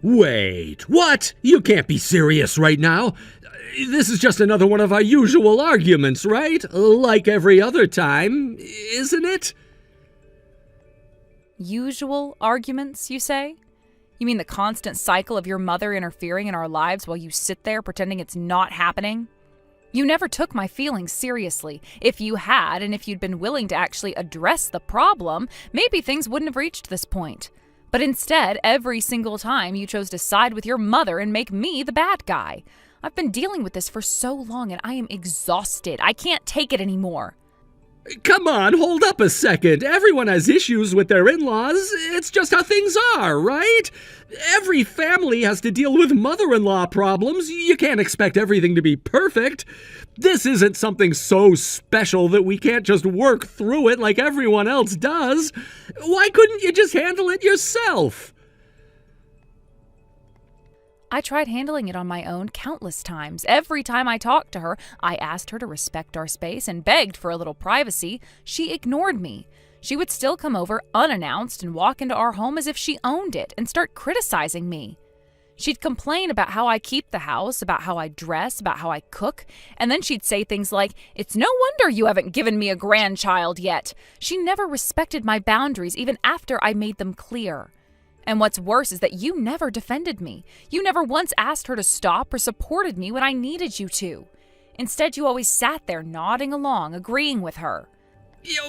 Wait, what? You can't be serious right now. This is just another one of our usual arguments, right? Like every other time, isn't it? Usual arguments, you say? You mean the constant cycle of your mother interfering in our lives while you sit there pretending it's not happening? You never took my feelings seriously. If you had, and if you'd been willing to actually address the problem, maybe things wouldn't have reached this point. But instead, every single time you chose to side with your mother and make me the bad guy. I've been dealing with this for so long and I am exhausted. I can't take it anymore. Come on, hold up a second. Everyone has issues with their in-laws. It's just how things are, right? Every family has to deal with mother-in-law problems. You can't expect everything to be perfect. This isn't something so special that we can't just work through it like everyone else does. Why couldn't you just handle it yourself? I tried handling it on my own countless times. Every time I talked to her, I asked her to respect our space and begged for a little privacy. She ignored me. She would still come over unannounced and walk into our home as if she owned it and start criticizing me. She'd complain about how I keep the house, about how I dress, about how I cook, and then she'd say things like, "It's no wonder you haven't given me a grandchild yet." She never respected my boundaries even after I made them clear. And what's worse is that you never defended me. You never once asked her to stop or supported me when I needed you to. Instead, you always sat there nodding along, agreeing with her.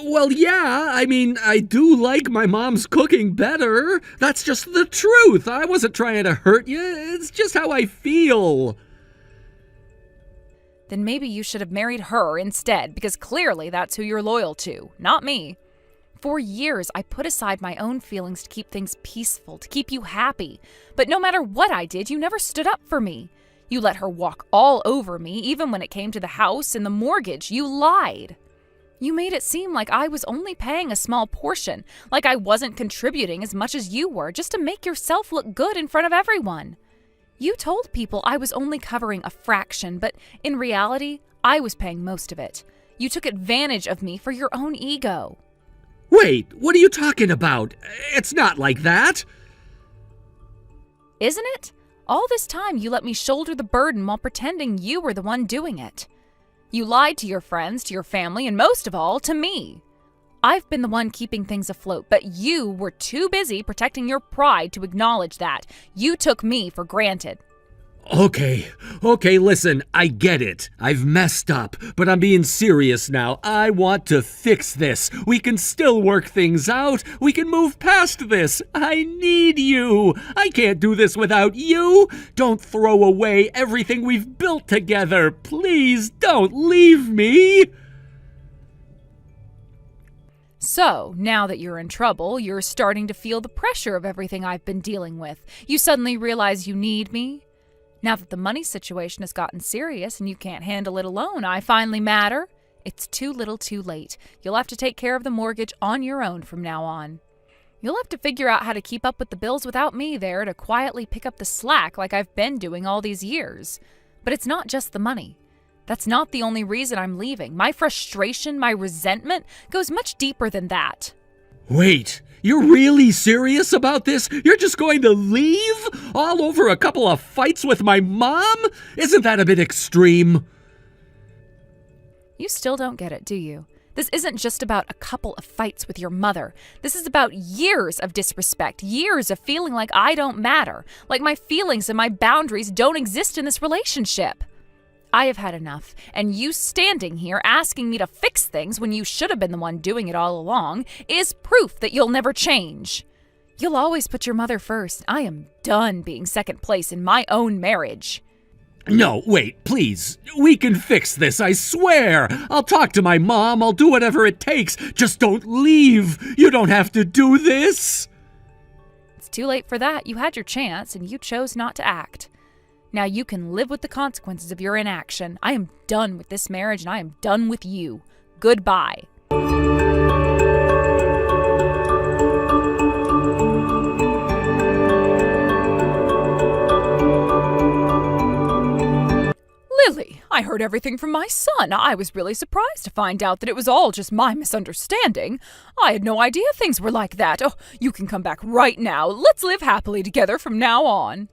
Well, yeah, I do like my mom's cooking better. That's just the truth. I wasn't trying to hurt you. It's just how I feel. Then maybe you should have married her instead, because clearly that's who you're loyal to, not me. For years, I put aside my own feelings to keep things peaceful, to keep you happy. But no matter what I did, you never stood up for me. You let her walk all over me, even when it came to the house and the mortgage. You lied. You made it seem like I was only paying a small portion, like I wasn't contributing as much as you were, just to make yourself look good in front of everyone. You told people I was only covering a fraction, but in reality, I was paying most of it. You took advantage of me for your own ego. Wait, what are you talking about? It's not like that. Isn't it? All this time you let me shoulder the burden while pretending you were the one doing it. You lied to your friends, to your family, and most of all, to me. I've been the one keeping things afloat, but you were too busy protecting your pride to acknowledge that. You took me for granted. Okay, listen, I get it. I've messed up, but I'm being serious now. I want to fix this. We can still work things out. We can move past this. I need you. I can't do this without you. Don't throw away everything we've built together. Please don't leave me. So, now that you're in trouble, you're starting to feel the pressure of everything I've been dealing with. You suddenly realize you need me. Now that the money situation has gotten serious and you can't handle it alone, I finally matter. It's too little too late. You'll have to take care of the mortgage on your own from now on. You'll have to figure out how to keep up with the bills without me there to quietly pick up the slack like I've been doing all these years. But it's not just the money. That's not the only reason I'm leaving. My frustration, my resentment goes much deeper than that. Wait, you're really serious about this? You're just going to leave? All over a couple of fights with my mom? Isn't that a bit extreme? You still don't get it, do you? This isn't just about a couple of fights with your mother. This is about years of disrespect, years of feeling like I don't matter, like my feelings and my boundaries don't exist in this relationship. I have had enough, and you standing here asking me to fix things when you should have been the one doing it all along is proof that you'll never change. You'll always put your mother first. I am done being second place in my own marriage. No, wait, please. We can fix this, I swear. I'll talk to my mom. I'll do whatever it takes. Just don't leave. You don't have to do this. It's too late for that. You had your chance, and you chose not to act. Now you can live with the consequences of your inaction. I am done with this marriage, and I am done with you. Goodbye. Lily, I heard everything from my son. I was really surprised to find out that it was all just my misunderstanding. I had no idea things were like that. Oh, you can come back right now. Let's live happily together from now on.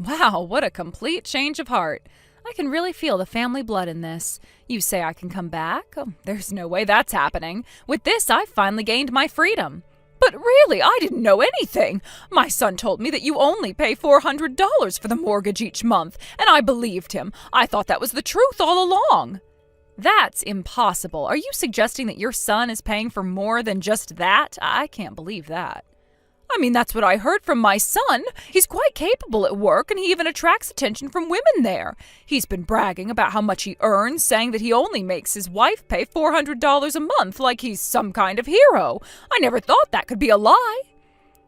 Wow, what a complete change of heart. I can really feel the family blood in this. You say I can come back? Oh, there's no way that's happening. With this, I've finally gained my freedom. But really, I didn't know anything. My son told me that you only pay $400 for the mortgage each month, and I believed him. I thought that was the truth all along. That's impossible. Are you suggesting that your son is paying for more than just that? I can't believe that. I mean, that's what I heard from my son. He's quite capable at work, and he even attracts attention from women there. He's been bragging about how much he earns, saying that he only makes his wife pay $400 a month, like he's some kind of hero. I never thought that could be a lie.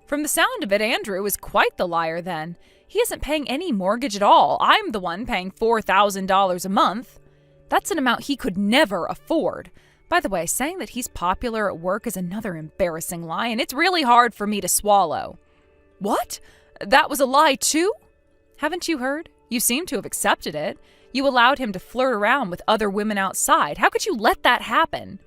From the sound of it, Andrew is quite the liar then. He isn't paying any mortgage at all. I'm the one paying $4,000 a month. That's an amount he could never afford. By the way, saying that he's popular at work is another embarrassing lie, and it's really hard for me to swallow. What? That was a lie too? Haven't you heard? You seem to have accepted it. You allowed him to flirt around with other women outside. How could you let that happen?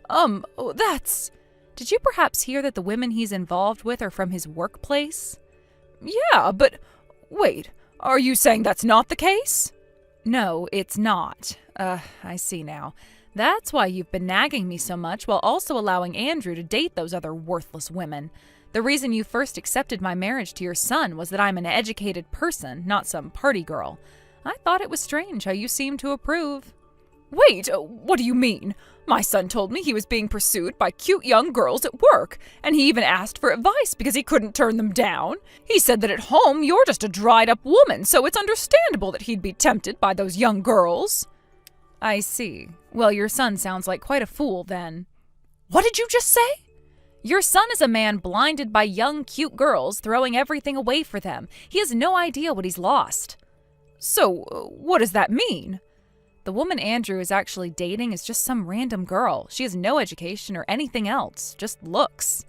That's... Did you perhaps hear that the women he's involved with are from his workplace? Yeah, but... Wait, are you saying that's not the case? No, it's not. I see now. That's why you've been nagging me so much while also allowing Andrew to date those other worthless women. The reason you first accepted my marriage to your son was that I'm an educated person, not some party girl. I thought it was strange how you seemed to approve. Wait, what do you mean? My son told me he was being pursued by cute young girls at work, and he even asked for advice because he couldn't turn them down. He said that at home you're just a dried-up woman, so it's understandable that he'd be tempted by those young girls. I see. Well, your son sounds like quite a fool, then. What did you just say? Your son is a man blinded by young, cute girls throwing everything away for them. He has no idea what he's lost. So, what does that mean? The woman Andrew is actually dating is just some random girl. She has no education or anything else, just looks.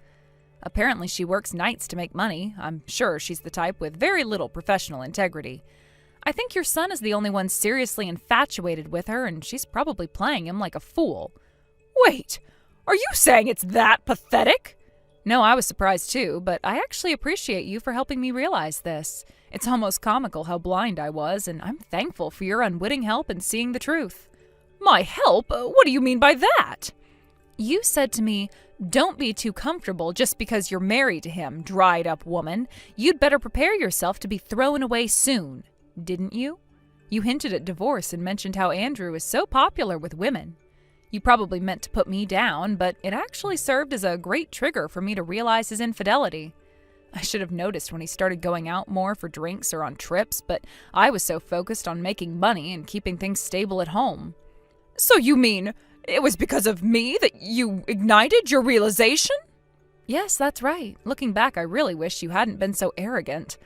Apparently she works nights to make money. I'm sure she's the type with very little professional integrity. I think your son is the only one seriously infatuated with her, and she's probably playing him like a fool. Wait, are you saying it's that pathetic? No, I was surprised too, but I actually appreciate you for helping me realize this. It's almost comical how blind I was, and I'm thankful for your unwitting help in seeing the truth. My help? What do you mean by that? You said to me, "Don't be too comfortable just because you're married to him, dried-up woman. You'd better prepare yourself to be thrown away soon." Didn't you? You hinted at divorce and mentioned how Andrew is so popular with women. You probably meant to put me down, but it actually served as a great trigger for me to realize his infidelity. I should have noticed when he started going out more for drinks or on trips, but I was so focused on making money and keeping things stable at home. So you mean it was because of me that you ignited your realization? Yes, that's right. Looking back, I really wish you hadn't been so arrogant.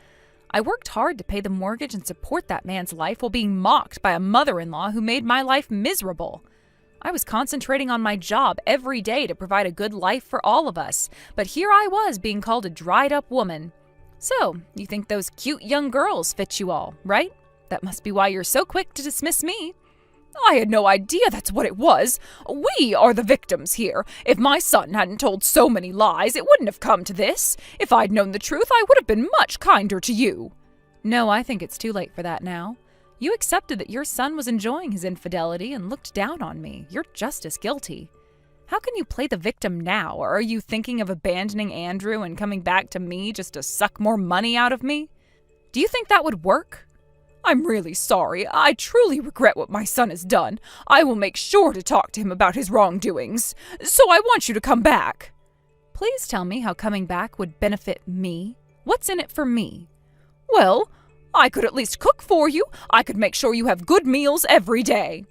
I worked hard to pay the mortgage and support that man's life while being mocked by a mother-in-law who made my life miserable. I was concentrating on my job every day to provide a good life for all of us, but here I was being called a dried-up woman. So, you think those cute young girls fit you all, right? That must be why you're so quick to dismiss me. I had no idea that's what it was. We are the victims here. If my son hadn't told so many lies, it wouldn't have come to this. If I'd known the truth, I would have been much kinder to you. No, I think it's too late for that now. You accepted that your son was enjoying his infidelity and looked down on me. You're just as guilty. How can you play the victim now? Or are you thinking of abandoning Andrew and coming back to me just to suck more money out of me? Do you think that would work? I'm really sorry. I truly regret what my son has done. I will make sure to talk to him about his wrongdoings. So I want you to come back. Please tell me how coming back would benefit me. What's in it for me? Well, I could at least cook for you. I could make sure you have good meals every day.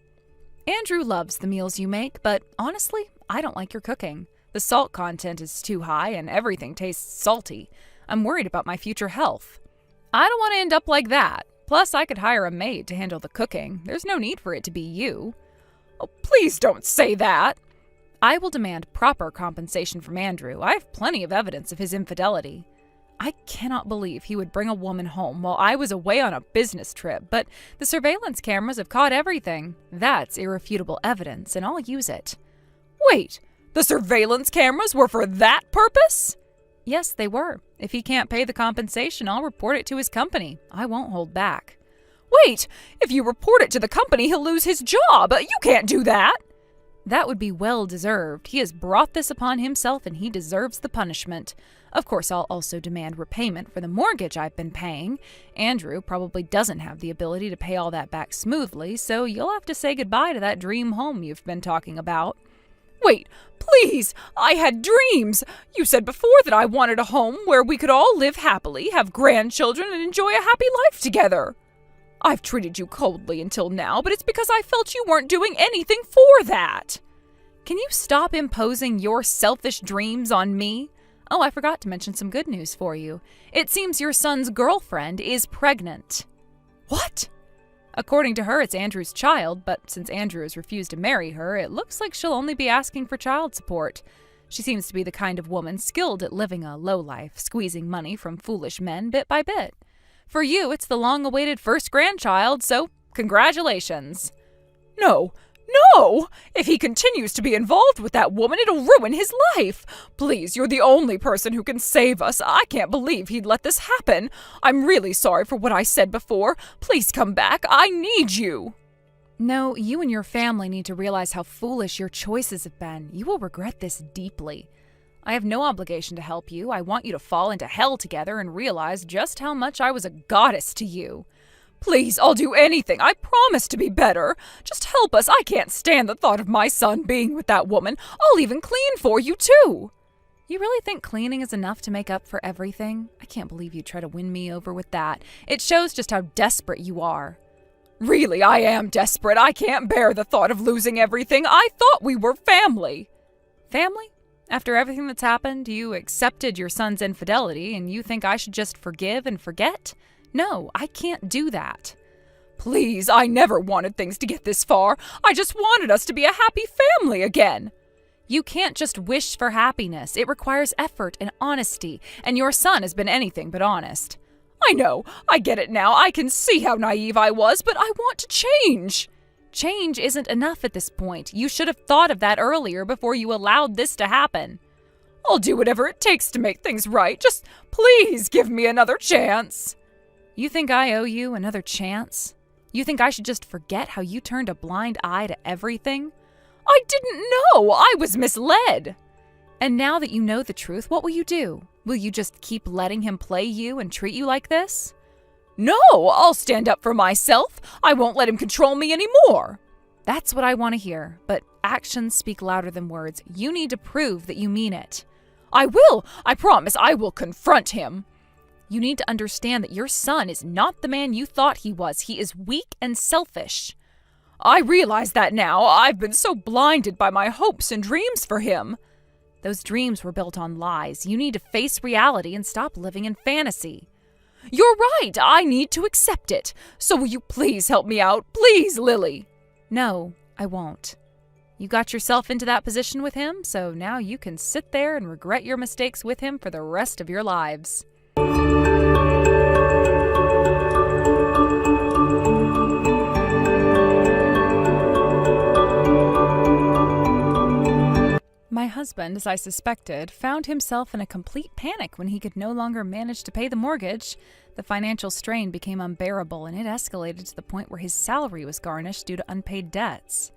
Andrew loves the meals you make, but honestly, I don't like your cooking. The salt content is too high and everything tastes salty. I'm worried about my future health. I don't want to end up like that. Plus, I could hire a maid to handle the cooking. There's no need for it to be you. Oh, please don't say that. I will demand proper compensation from Andrew. I have plenty of evidence of his infidelity. I cannot believe he would bring a woman home while I was away on a business trip, but the surveillance cameras have caught everything. That's irrefutable evidence, and I'll use it. Wait, the surveillance cameras were for that purpose? Yes, they were. If he can't pay the compensation, I'll report it to his company. I won't hold back. Wait, if you report it to the company, he'll lose his job. You can't do that. That would be well deserved. He has brought this upon himself, and he deserves the punishment. Of course, I'll also demand repayment for the mortgage I've been paying. Andrew probably doesn't have the ability to pay all that back smoothly, so you'll have to say goodbye to that dream home you've been talking about. Wait, please! I had dreams! You said before that I wanted a home where we could all live happily, have grandchildren, and enjoy a happy life together. I've treated you coldly until now, but it's because I felt you weren't doing anything for that. Can you stop imposing your selfish dreams on me? Oh, I forgot to mention some good news for you. It seems your son's girlfriend is pregnant. What? According to her, it's Andrew's child, but since Andrew has refused to marry her, it looks like she'll only be asking for child support. She seems to be the kind of woman skilled at living a low life, squeezing money from foolish men bit by bit. For you, it's the long-awaited first grandchild, so congratulations. No! If he continues to be involved with that woman, it'll ruin his life. Please, you're the only person who can save us. I can't believe he'd let this happen. I'm really sorry for what I said before. Please come back. I need you. No, you and your family need to realize how foolish your choices have been. You will regret this deeply. I have no obligation to help you. I want you to fall into hell together and realize just how much I was a goddess to you. Please, I'll do anything. I promise to be better. Just help us. I can't stand the thought of my son being with that woman. I'll even clean for you, too. You really think cleaning is enough to make up for everything? I can't believe you try to win me over with that. It shows just how desperate you are. Really, I am desperate. I can't bear the thought of losing everything. I thought we were family. Family? After everything that's happened, you accepted your son's infidelity and you think I should just forgive and forget? No, I can't do that. Please, I never wanted things to get this far. I just wanted us to be a happy family again. You can't just wish for happiness. It requires effort and honesty, and your son has been anything but honest. I know. I get it now. I can see how naive I was, but I want to change. Change isn't enough at this point. You should have thought of that earlier before you allowed this to happen. I'll do whatever it takes to make things right. Just please give me another chance. You think I owe you another chance? You think I should just forget how you turned a blind eye to everything? I didn't know. I was misled. And now that you know the truth, what will you do? Will you just keep letting him play you and treat you like this? No, I'll stand up for myself. I won't let him control me anymore. That's what I want to hear, but actions speak louder than words. You need to prove that you mean it. I will. I promise I will confront him. You need to understand that your son is not the man you thought he was. He is weak and selfish. I realize that now. I've been so blinded by my hopes and dreams for him. Those dreams were built on lies. You need to face reality and stop living in fantasy. You're right. I need to accept it. So will you please help me out? Please, Lily. No, I won't. You got yourself into that position with him, so now you can sit there and regret your mistakes with him for the rest of your lives. My husband, as I suspected, found himself in a complete panic when he could no longer manage to pay the mortgage. The financial strain became unbearable, and it escalated to the point where his salary was garnished due to unpaid debts.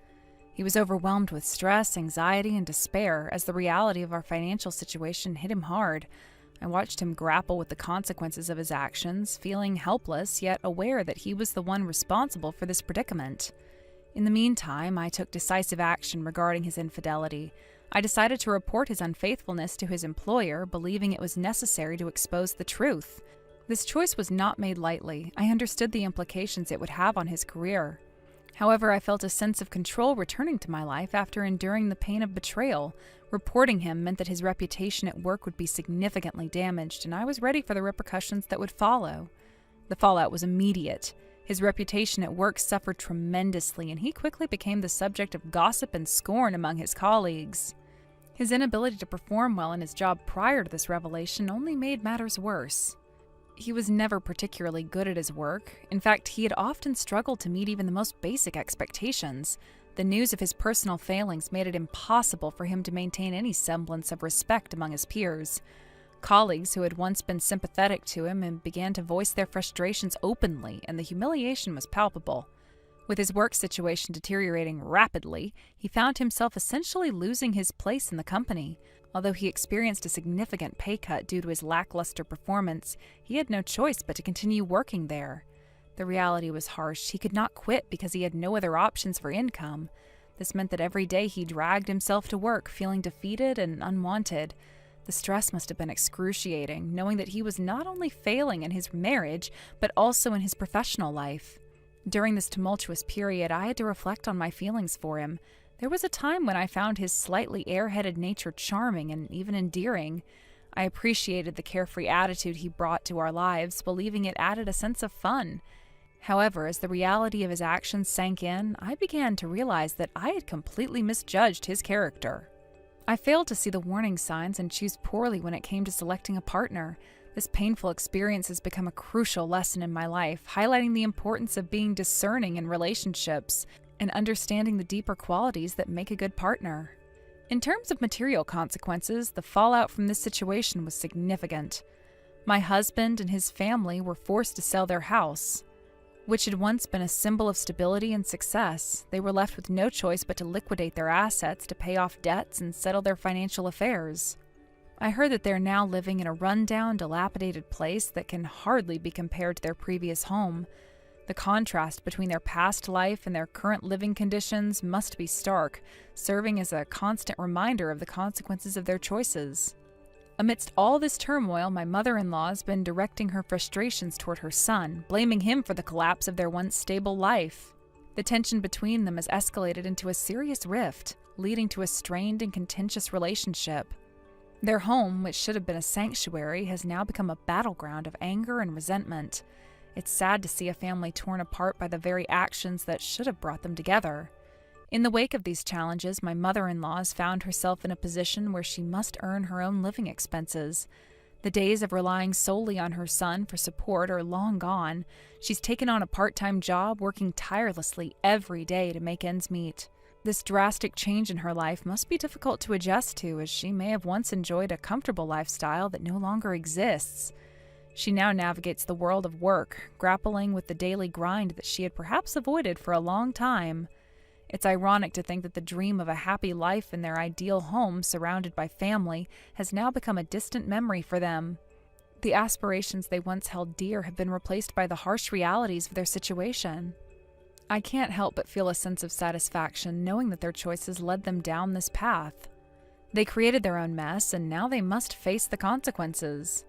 He was overwhelmed with stress, anxiety, and despair as the reality of our financial situation hit him hard. I watched him grapple with the consequences of his actions, feeling helpless yet aware that he was the one responsible for this predicament. In the meantime, I took decisive action regarding his infidelity. I decided to report his unfaithfulness to his employer, believing it was necessary to expose the truth. This choice was not made lightly. I understood the implications it would have on his career. However, I felt a sense of control returning to my life after enduring the pain of betrayal. Reporting him meant that his reputation at work would be significantly damaged, and I was ready for the repercussions that would follow. The fallout was immediate. His reputation at work suffered tremendously, and he quickly became the subject of gossip and scorn among his colleagues. His inability to perform well in his job prior to this revelation only made matters worse. He was never particularly good at his work. In fact, he had often struggled to meet even the most basic expectations. The news of his personal failings made it impossible for him to maintain any semblance of respect among his peers. Colleagues who had once been sympathetic to him and began to voice their frustrations openly, and the humiliation was palpable. With his work situation deteriorating rapidly, he found himself essentially losing his place in the company. Although he experienced a significant pay cut due to his lackluster performance, he had no choice but to continue working there. The reality was harsh. He could not quit because he had no other options for income. This meant that every day he dragged himself to work, feeling defeated and unwanted. The stress must have been excruciating, knowing that he was not only failing in his marriage, but also in his professional life. During this tumultuous period, I had to reflect on my feelings for him. There was a time when I found his slightly airheaded nature charming and even endearing. I appreciated the carefree attitude he brought to our lives, believing it added a sense of fun. However, as the reality of his actions sank in, I began to realize that I had completely misjudged his character. I failed to see the warning signs and choose poorly when it came to selecting a partner. This painful experience has become a crucial lesson in my life, highlighting the importance of being discerning in relationships and understanding the deeper qualities that make a good partner. In terms of material consequences, the fallout from this situation was significant. My husband and his family were forced to sell their house, which had once been a symbol of stability and success. They were left with no choice but to liquidate their assets to pay off debts and settle their financial affairs. I heard that they're now living in a rundown, dilapidated place that can hardly be compared to their previous home. The contrast between their past life and their current living conditions must be stark, serving as a constant reminder of the consequences of their choices. Amidst all this turmoil, my mother-in-law has been directing her frustrations toward her son, blaming him for the collapse of their once stable life. The tension between them has escalated into a serious rift, leading to a strained and contentious relationship. Their home, which should have been a sanctuary, has now become a battleground of anger and resentment. It's sad to see a family torn apart by the very actions that should have brought them together. In the wake of these challenges, my mother-in-law has found herself in a position where she must earn her own living expenses. The days of relying solely on her son for support are long gone. She's taken on a part-time job, working tirelessly every day to make ends meet. This drastic change in her life must be difficult to adjust to, as she may have once enjoyed a comfortable lifestyle that no longer exists. She now navigates the world of work, grappling with the daily grind that she had perhaps avoided for a long time. It's ironic to think that the dream of a happy life in their ideal home surrounded by family has now become a distant memory for them. The aspirations they once held dear have been replaced by the harsh realities of their situation. I can't help but feel a sense of satisfaction knowing that their choices led them down this path. They created their own mess, and now they must face the consequences.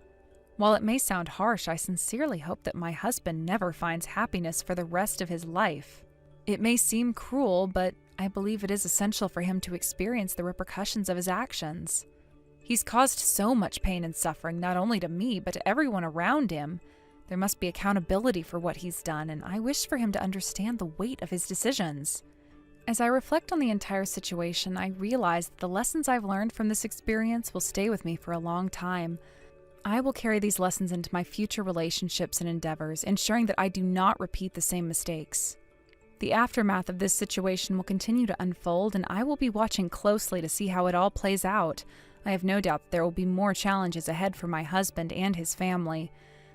While it may sound harsh, I sincerely hope that my husband never finds happiness for the rest of his life. It may seem cruel, but I believe it is essential for him to experience the repercussions of his actions. He's caused so much pain and suffering, not only to me, but to everyone around him. There must be accountability for what he's done, and I wish for him to understand the weight of his decisions. As I reflect on the entire situation, I realize that the lessons I've learned from this experience will stay with me for a long time. I will carry these lessons into my future relationships and endeavors, ensuring that I do not repeat the same mistakes. The aftermath of this situation will continue to unfold, and I will be watching closely to see how it all plays out. I have no doubt that there will be more challenges ahead for my husband and his family.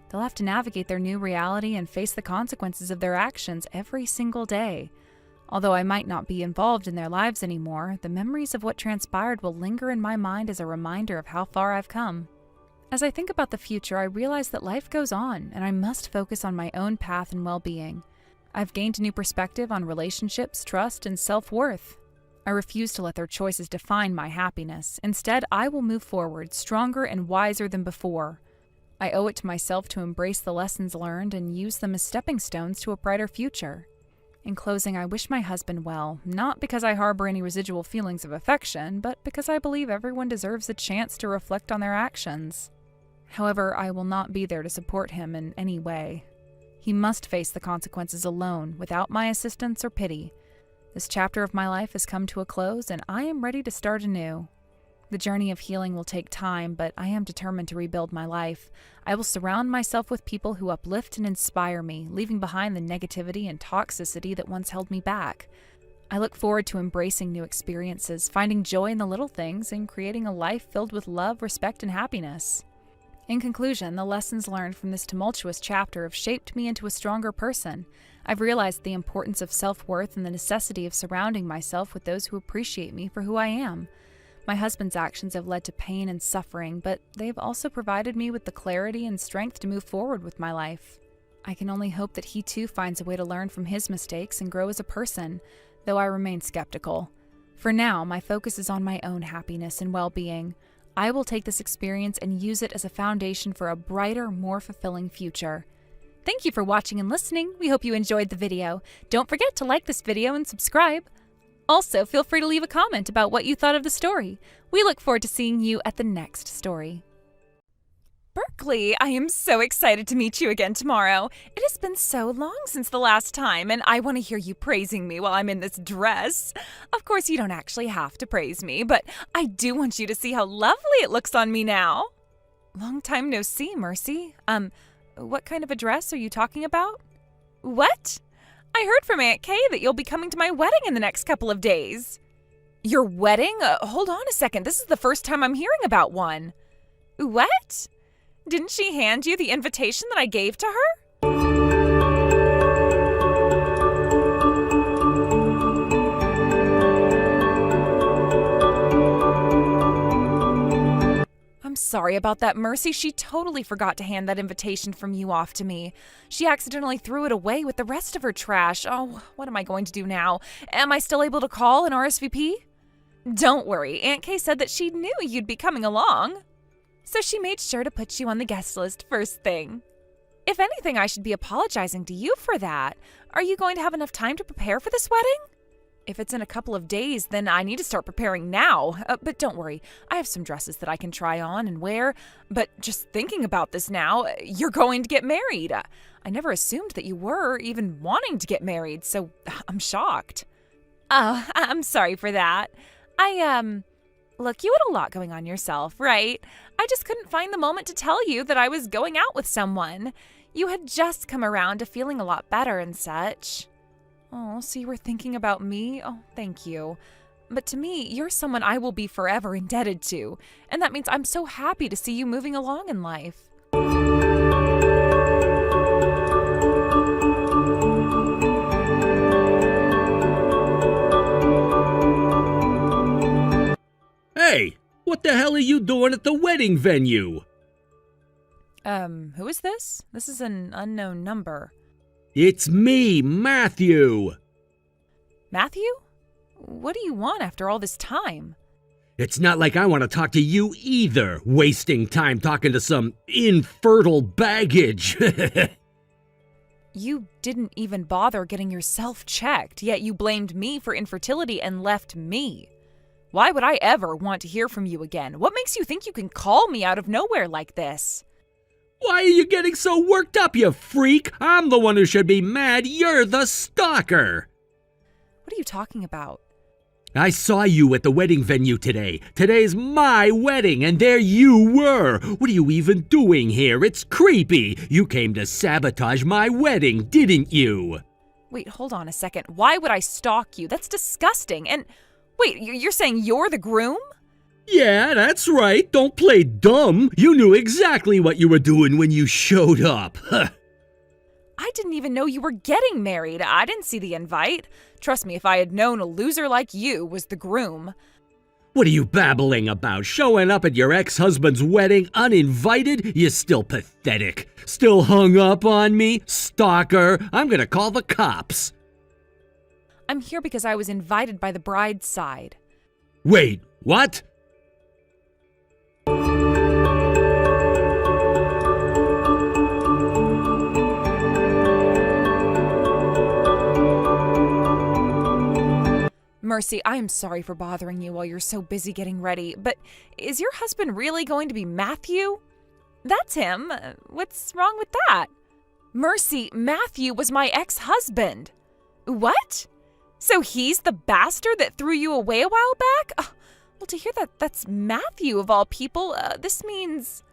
They'll have to navigate their new reality and face the consequences of their actions every single day. Although I might not be involved in their lives anymore, the memories of what transpired will linger in my mind as a reminder of how far I've come. As I think about the future, I realize that life goes on, and I must focus on my own path and well-being. I've gained a new perspective on relationships, trust, and self-worth. I refuse to let their choices define my happiness. Instead, I will move forward, stronger and wiser than before. I owe it to myself to embrace the lessons learned and use them as stepping stones to a brighter future. In closing, I wish my husband well, not because I harbor any residual feelings of affection, but because I believe everyone deserves a chance to reflect on their actions. However, I will not be there to support him in any way. He must face the consequences alone, without my assistance or pity. This chapter of my life has come to a close, and I am ready to start anew. The journey of healing will take time, but I am determined to rebuild my life. I will surround myself with people who uplift and inspire me, leaving behind the negativity and toxicity that once held me back. I look forward to embracing new experiences, finding joy in the little things, and creating a life filled with love, respect, and happiness. In conclusion, the lessons learned from this tumultuous chapter have shaped me into a stronger person. I've realized the importance of self-worth and the necessity of surrounding myself with those who appreciate me for who I am. My husband's actions have led to pain and suffering, but they've also provided me with the clarity and strength to move forward with my life. I can only hope that he too finds a way to learn from his mistakes and grow as a person, though I remain skeptical. For now, my focus is on my own happiness and well-being. I will take this experience and use it as a foundation for a brighter, more fulfilling future. Thank you for watching and listening. We hope you enjoyed the video. Don't forget to like this video and subscribe. Also, feel free to leave a comment about what you thought of the story. We look forward to seeing you at the next story. Berkeley, I am so excited to meet you again tomorrow. It has been so long since the last time, and I want to hear you praising me while I'm in this dress. Of course, you don't actually have to praise me, but I do want you to see how lovely it looks on me now. Long time no see, Mercy. What kind of a dress are you talking about? What? I heard from Aunt Kay that you'll be coming to my wedding in the next couple of days. Your wedding? Hold on a second. This is the first time I'm hearing about one. What? Didn't she hand you the invitation that I gave to her? I'm sorry about that, Mercy. She totally forgot to hand that invitation from you off to me. She accidentally threw it away with the rest of her trash. Oh, what am I going to do now? Am I still able to call and RSVP? Don't worry. Aunt Kay said that she knew you'd be coming along, so she made sure to put you on the guest list first thing. If anything, I should be apologizing to you for that. Are you going to have enough time to prepare for this wedding? If it's in a couple of days, then I need to start preparing now. But don't worry, I have some dresses that I can try on and wear. But just thinking about this now, you're going to get married. I never assumed that you were even wanting to get married, so I'm shocked. Oh, I'm sorry for that. Look, you had a lot going on yourself, right? I just couldn't find the moment to tell you that I was going out with someone. You had just come around to feeling a lot better and such. Oh, so you were thinking about me? Oh, thank you. But to me, you're someone I will be forever indebted to, and that means I'm so happy to see you moving along in life. Hey, what the hell are you doing at the wedding venue? Who is this? This is an unknown number. It's me, Matthew. Matthew? What do you want after all this time? It's not like I want to talk to you either, wasting time talking to some infertile baggage. You didn't even bother getting yourself checked, yet you blamed me for infertility and left me. Why would I ever want to hear from you again? What makes you think you can call me out of nowhere like this? Why are you getting so worked up, you freak? I'm the one who should be mad. You're the stalker. What are you talking about? I saw you at the wedding venue today. Today's my wedding, and there you were. What are you even doing here? It's creepy. You came to sabotage my wedding, didn't you? Wait, hold on a second. Why would I stalk you? That's disgusting. And wait, you're saying you're the groom? Yeah, that's right. Don't play dumb. You knew exactly what you were doing when you showed up. I didn't even know you were getting married. I didn't see the invite. Trust me, if I had known a loser like you was the groom. What are you babbling about? Showing up at your ex-husband's wedding uninvited? You're still pathetic. Still hung up on me? Stalker. I'm gonna call the cops. I'm here because I was invited by the bride's side. Wait, what? Mercy, I am sorry for bothering you while you're so busy getting ready, but is your husband really going to be Matthew? That's him. What's wrong with that? Mercy, Matthew was my ex-husband. What? So he's the bastard that threw you away a while back? Well, to hear that's Matthew of all people, this means...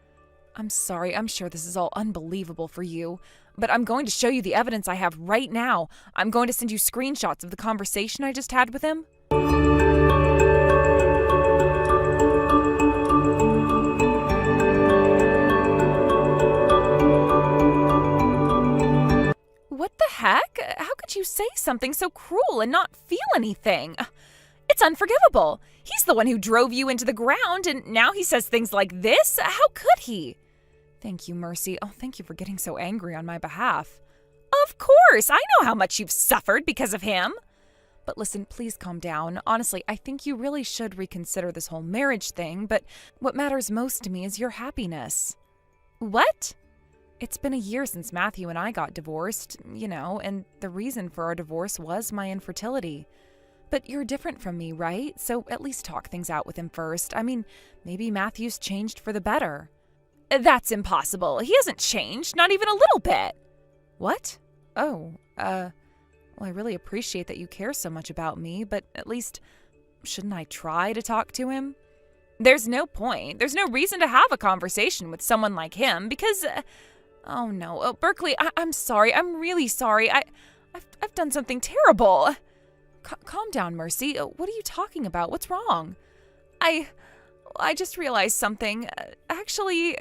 I'm sorry, I'm sure this is all unbelievable for you, but I'm going to show you the evidence I have right now. I'm going to send you screenshots of the conversation I just had with him. What the heck? How could you say something so cruel and not feel anything? It's unforgivable. He's the one who drove you into the ground, and now he says things like this? How could he? Thank you, Mercy. Oh, thank you for getting so angry on my behalf. Of course! I know how much you've suffered because of him. But listen, please calm down. Honestly, I think you really should reconsider this whole marriage thing, but what matters most to me is your happiness. What? It's been a year since Matthew and I got divorced, and the reason for our divorce was my infertility. But you're different from me, right? So at least talk things out with him first. I mean, maybe Matthew's changed for the better. That's impossible. He hasn't changed, not even a little bit. What? Oh, well, I really appreciate that you care so much about me, but at least, shouldn't I try to talk to him? There's no point. There's no reason to have a conversation with someone like him because, oh no, Berkeley, I'm sorry. I'm really sorry. I've done something terrible. Calm down, Mercy. What are you talking about? What's wrong? I just realized something. Actually...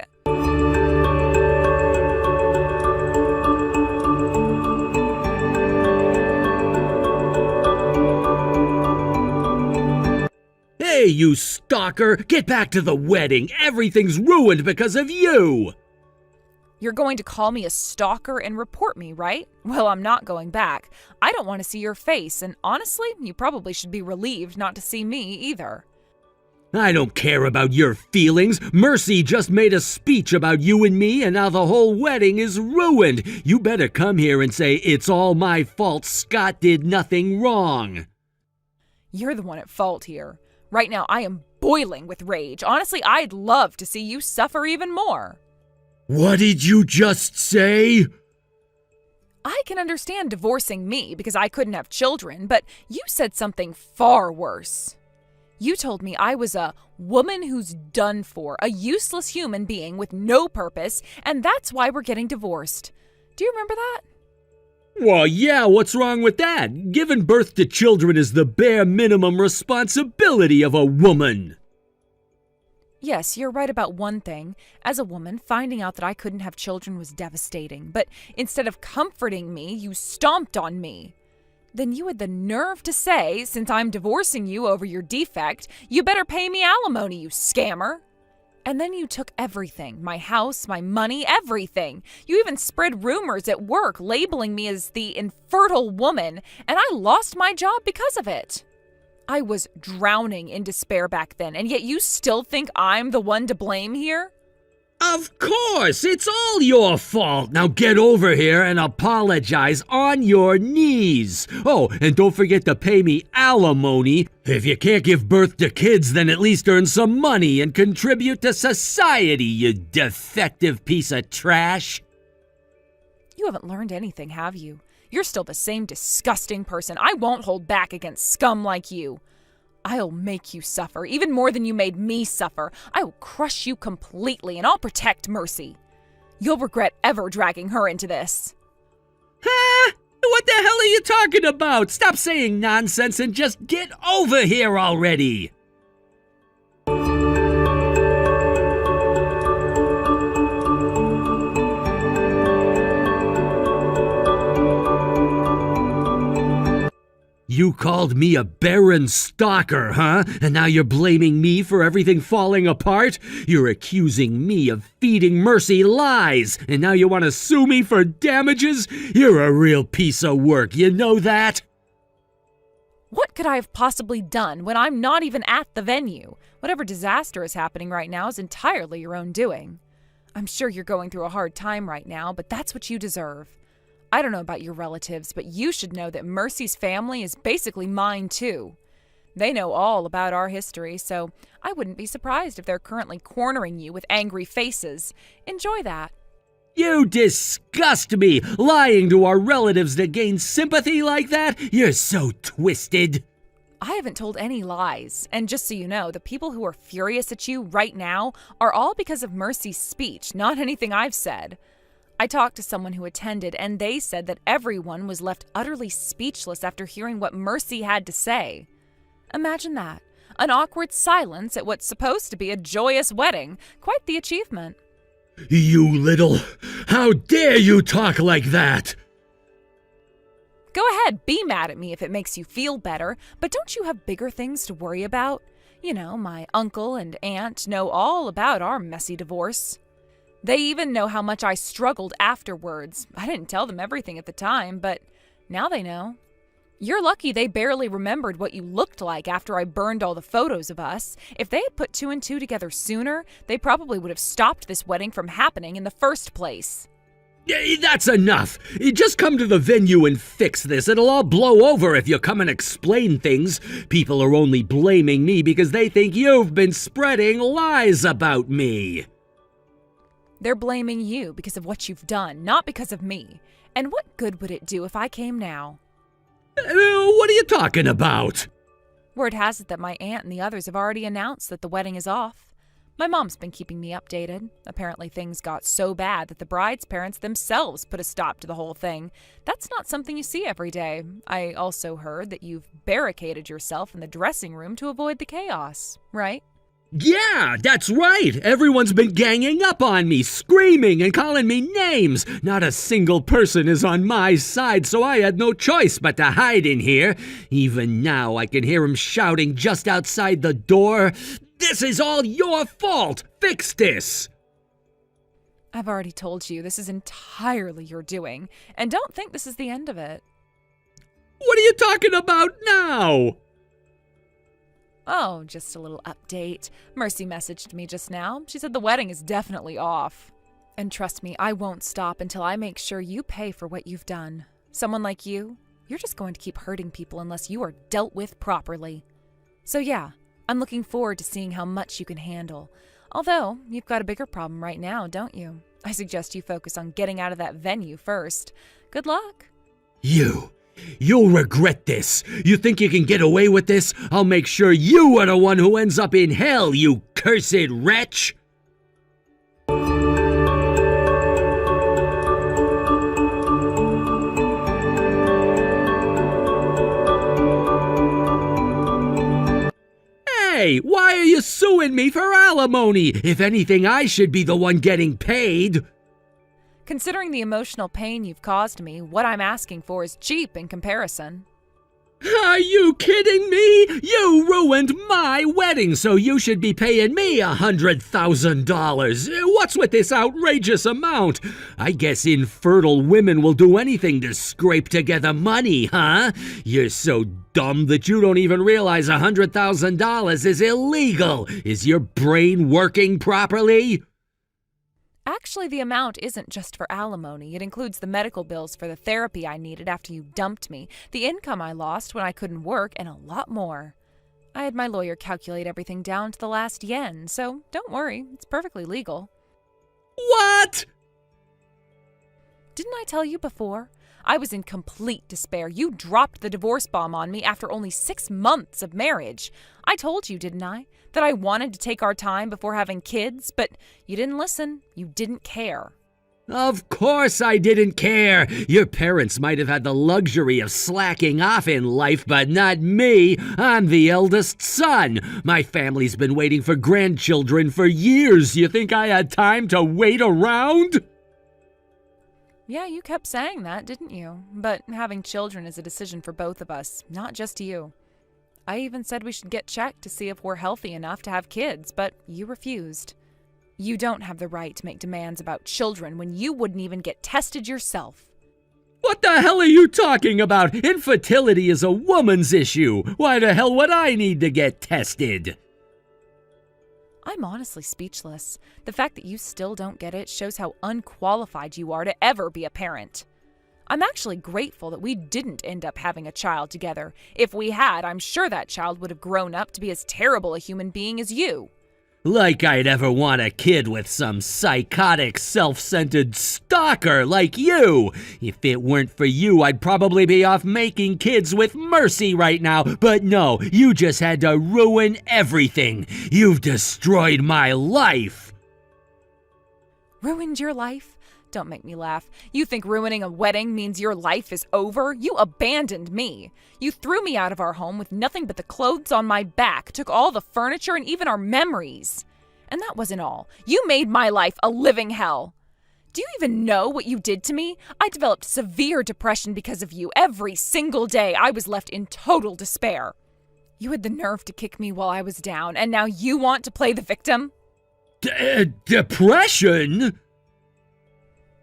Hey, you stalker! Get back to the wedding! Everything's ruined because of you! You're going to call me a stalker and report me, right? Well, I'm not going back. I don't want to see your face, and honestly, you probably should be relieved not to see me either. I don't care about your feelings. Mercy just made a speech about you and me, and now the whole wedding is ruined. You better come here and say it's all my fault. Scott did nothing wrong. You're the one at fault here. Right now, I am boiling with rage. Honestly, I'd love to see you suffer even more. What did you just say? I can understand divorcing me because I couldn't have children, but you said something far worse. You told me I was a woman who's done for, a useless human being with no purpose, and that's why we're getting divorced. Do you remember that? Well, yeah, what's wrong with that? Giving birth to children is the bare minimum responsibility of a woman. Yes, you're right about one thing. As a woman, finding out that I couldn't have children was devastating, but instead of comforting me, you stomped on me. Then you had the nerve to say, since I'm divorcing you over your defect, you better pay me alimony, you scammer. And then you took everything, my house, my money, everything. You even spread rumors at work labeling me as the infertile woman, and I lost my job because of it. I was drowning in despair back then, and yet you still think I'm the one to blame here? Of course, it's all your fault. Now get over here and apologize on your knees. Oh, and don't forget to pay me alimony. If you can't give birth to kids, then at least earn some money and contribute to society, you defective piece of trash. You haven't learned anything, have you? You're still the same disgusting person. I won't hold back against scum like you. I'll make you suffer, even more than you made me suffer. I will crush you completely, and I'll protect Mercy. You'll regret ever dragging her into this. Huh? What the hell are you talking about? Stop saying nonsense and just get over here already. You called me a barren stalker, huh? And now you're blaming me for everything falling apart? You're accusing me of feeding Mercy lies, and now you want to sue me for damages? You're a real piece of work, you know that? What could I have possibly done when I'm not even at the venue? Whatever disaster is happening right now is entirely your own doing. I'm sure you're going through a hard time right now, but that's what you deserve. I don't know about your relatives, but you should know that Mercy's family is basically mine too. They know all about our history, so I wouldn't be surprised if they're currently cornering you with angry faces. Enjoy that. You disgust me, lying to our relatives to gain sympathy like that. You're so twisted. I haven't told any lies, and just so you know, the people who are furious at you right now are all because of Mercy's speech, not anything I've said. I talked to someone who attended, and they said that everyone was left utterly speechless after hearing what Mercy had to say. Imagine that. An awkward silence at what's supposed to be a joyous wedding. Quite the achievement. You little... How dare you talk like that? Go ahead, be mad at me if it makes you feel better, but don't you have bigger things to worry about? You know, my uncle and aunt know all about our messy divorce. They even know how much I struggled afterwards. I didn't tell them everything at the time, but now they know. You're lucky they barely remembered what you looked like after I burned all the photos of us. If they had put two and two together sooner, they probably would have stopped this wedding from happening in the first place. That's enough. Just come to the venue and fix this. It'll all blow over if you come and explain things. People are only blaming me because they think you've been spreading lies about me. They're blaming you because of what you've done, not because of me. And what good would it do if I came now? What are you talking about? Word has it that my aunt and the others have already announced that the wedding is off. My mom's been keeping me updated. Apparently things got so bad that the bride's parents themselves put a stop to the whole thing. That's not something you see every day. I also heard that you've barricaded yourself in the dressing room to avoid the chaos, right? Yeah, that's right. Everyone's been ganging up on me, screaming and calling me names. Not a single person is on my side, so I had no choice but to hide in here. Even now, I can hear him shouting just outside the door. This is all your fault. Fix this. I've already told you this is entirely your doing, and don't think this is the end of it. What are you talking about now? Oh, just a little update. Mercy messaged me just now. She said the wedding is definitely off. And trust me, I won't stop until I make sure you pay for what you've done. Someone like you, you're just going to keep hurting people unless you are dealt with properly. So yeah, I'm looking forward to seeing how much you can handle. Although, you've got a bigger problem right now, don't you? I suggest you focus on getting out of that venue first. Good luck. You'll regret this. You think you can get away with this? I'll make sure you are the one who ends up in hell, you cursed wretch! Hey, why are you suing me for alimony? If anything, I should be the one getting paid. Considering the emotional pain you've caused me, what I'm asking for is cheap in comparison. Are you kidding me? You ruined my wedding, so you should be paying me $100,000. What's with this outrageous amount? I guess infertile women will do anything to scrape together money, huh? You're so dumb that you don't even realize $100,000 is illegal. Is your brain working properly? Actually, the amount isn't just for alimony. It includes the medical bills for the therapy I needed after you dumped me, the income I lost when I couldn't work, and a lot more. I had my lawyer calculate everything down to the last yen, so don't worry, it's perfectly legal. What? Didn't I tell you before? I was in complete despair. You dropped the divorce bomb on me after only 6 months of marriage. I told you, didn't I, that I wanted to take our time before having kids, but you didn't listen. You didn't care. Of course I didn't care. Your parents might have had the luxury of slacking off in life, but not me. I'm the eldest son. My family's been waiting for grandchildren for years. You think I had time to wait around? Yeah, you kept saying that, didn't you? But having children is a decision for both of us, not just you. I even said we should get checked to see if we're healthy enough to have kids, but you refused. You don't have the right to make demands about children when you wouldn't even get tested yourself. What the hell are you talking about? Infertility is a woman's issue. Why the hell would I need to get tested? I'm honestly speechless. The fact that you still don't get it shows how unqualified you are to ever be a parent. I'm actually grateful that we didn't end up having a child together. If we had, I'm sure that child would have grown up to be as terrible a human being as you. Like I'd ever want a kid with some psychotic, self-centered stalker like you. If it weren't for you, I'd probably be off making kids with Mercy right now. But no, you just had to ruin everything. You've destroyed my life. Ruined your life? Don't make me laugh. You think ruining a wedding means your life is over? You abandoned me. You threw me out of our home with nothing but the clothes on my back, took all the furniture and even our memories. And that wasn't all. You made my life a living hell. Do you even know what you did to me? I developed severe depression because of you. Every single day I was left in total despair. You had the nerve to kick me while I was down, and now you want to play the victim? Depression?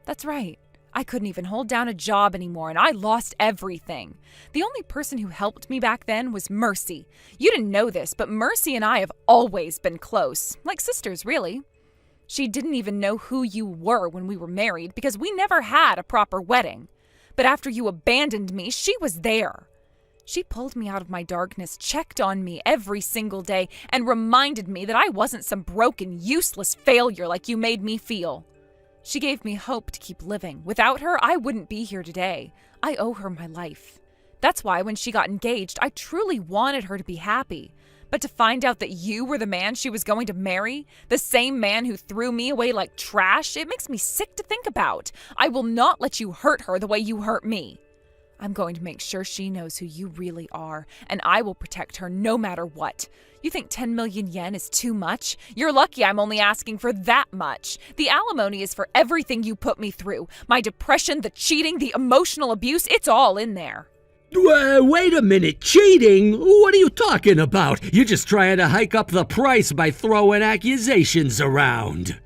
That's right. I couldn't even hold down a job anymore, and I lost everything. The only person who helped me back then was Mercy. You didn't know this, but Mercy and I have always been close. Like sisters, really. She didn't even know who you were when we were married because we never had a proper wedding. But after you abandoned me, she was there. She pulled me out of my darkness, checked on me every single day, and reminded me that I wasn't some broken, useless failure like you made me feel. She gave me hope to keep living. Without her, I wouldn't be here today. I owe her my life. That's why when she got engaged, I truly wanted her to be happy. But to find out that you were the man she was going to marry, the same man who threw me away like trash, it makes me sick to think about. I will not let you hurt her the way you hurt me. I'm going to make sure she knows who you really are, and I will protect her no matter what. You think 10 million yen is too much? You're lucky I'm only asking for that much. The alimony is for everything you put me through. My depression, the cheating, the emotional abuse, it's all in there. Wait a minute, cheating? What are you talking about? You're just trying to hike up the price by throwing accusations around.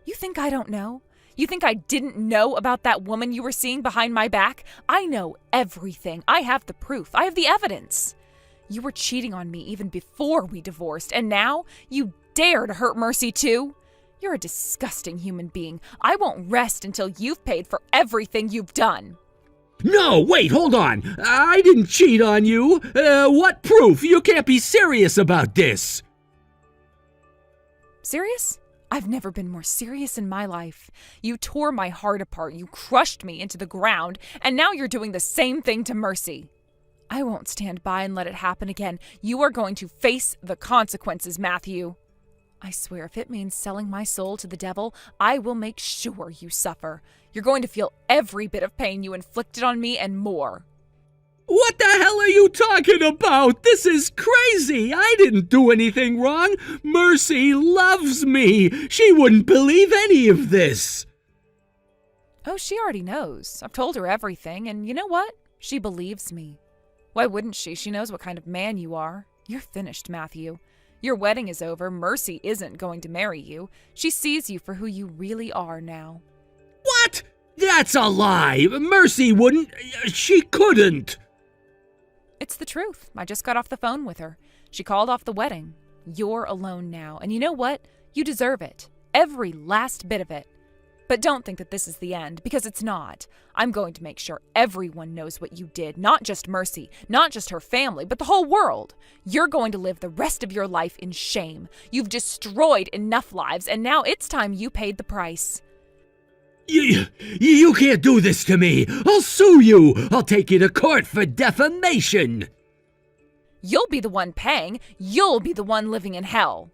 You think I don't know? You think I didn't know about that woman you were seeing behind my back? I know everything. I have the proof. I have the evidence. You were cheating on me even before we divorced, and now you dare to hurt Mercy too? You're a disgusting human being. I won't rest until you've paid for everything you've done. No, wait, hold on. I didn't cheat on you. What proof? You can't be serious about this. Serious? I've never been more serious in my life. You tore my heart apart, you crushed me into the ground, and now you're doing the same thing to Mercy. I won't stand by and let it happen again. You are going to face the consequences, Matthew. I swear if it means selling my soul to the devil, I will make sure you suffer. You're going to feel every bit of pain you inflicted on me and more. What the hell are you talking about? This is crazy. I didn't do anything wrong. Mercy loves me. She wouldn't believe any of this. Oh, she already knows. I've told her everything, and you know what? She believes me. Why wouldn't she? She knows what kind of man you are. You're finished, Matthew. Your wedding is over. Mercy isn't going to marry you. She sees you for who you really are now. What? That's a lie. Mercy wouldn't. She couldn't. It's the truth. I just got off the phone with her. She called off the wedding. You're alone now, and you know what? You deserve it. Every last bit of it. But don't think that this is the end, because it's not. I'm going to make sure everyone knows what you did, not just Mercy, not just her family, but the whole world. You're going to live the rest of your life in shame. You've destroyed enough lives, and now it's time you paid the price. You can't do this to me. I'll sue you. I'll take you to court for defamation. You'll be the one paying. You'll be the one living in hell.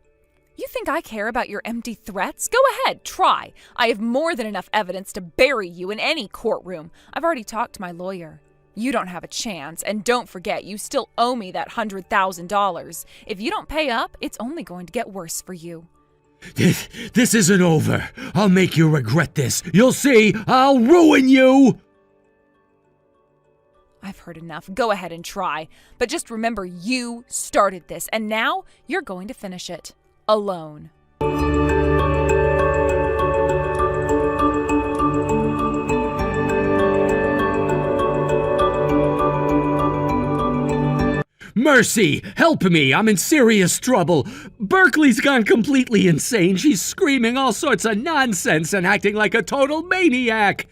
You think I care about your empty threats? Go ahead, try. I have more than enough evidence to bury you in any courtroom. I've already talked to my lawyer. You don't have a chance, and don't forget, you still owe me that $100,000. If you don't pay up, it's only going to get worse for you. This isn't over. I'll make you regret this. You'll see. I'll ruin you. I've heard enough. Go ahead and try. But just remember, you started this, and now you're going to finish it. Alone. Mercy, help me. I'm in serious trouble. Berkeley's gone completely insane. She's screaming all sorts of nonsense and acting like a total maniac.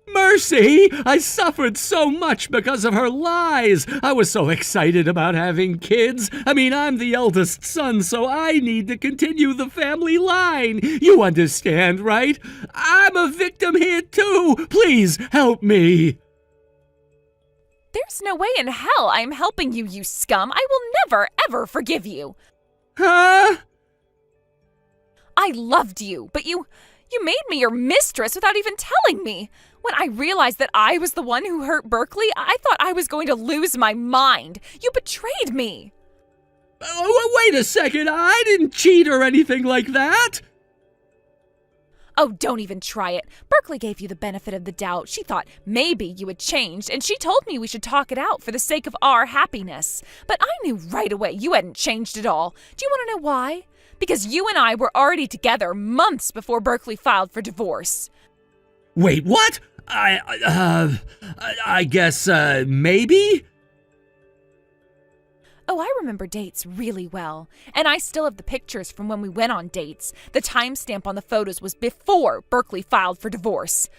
Mercy, I suffered so much because of her lies. I was so excited about having kids. I'm the eldest son, so I need to continue the family line. You understand, right? I'm a victim here too. Please help me. There's no way in hell I'm helping you, you scum. I will never, ever forgive you. Huh? I loved you, but you made me your mistress without even telling me. When I realized that I was the one who hurt Berkeley, I thought I was going to lose my mind. You betrayed me. Wait a second. I didn't cheat or anything like that. Oh, don't even try it. Berkeley gave you the benefit of the doubt. She thought maybe you had changed, and she told me we should talk it out for the sake of our happiness. But I knew right away you hadn't changed at all. Do you want to know why? Because you and I were already together months before Berkeley filed for divorce. Wait, what? I guess, maybe? Oh, I remember dates really well. And I still have the pictures from when we went on dates. The timestamp on the photos was before Berkeley filed for divorce.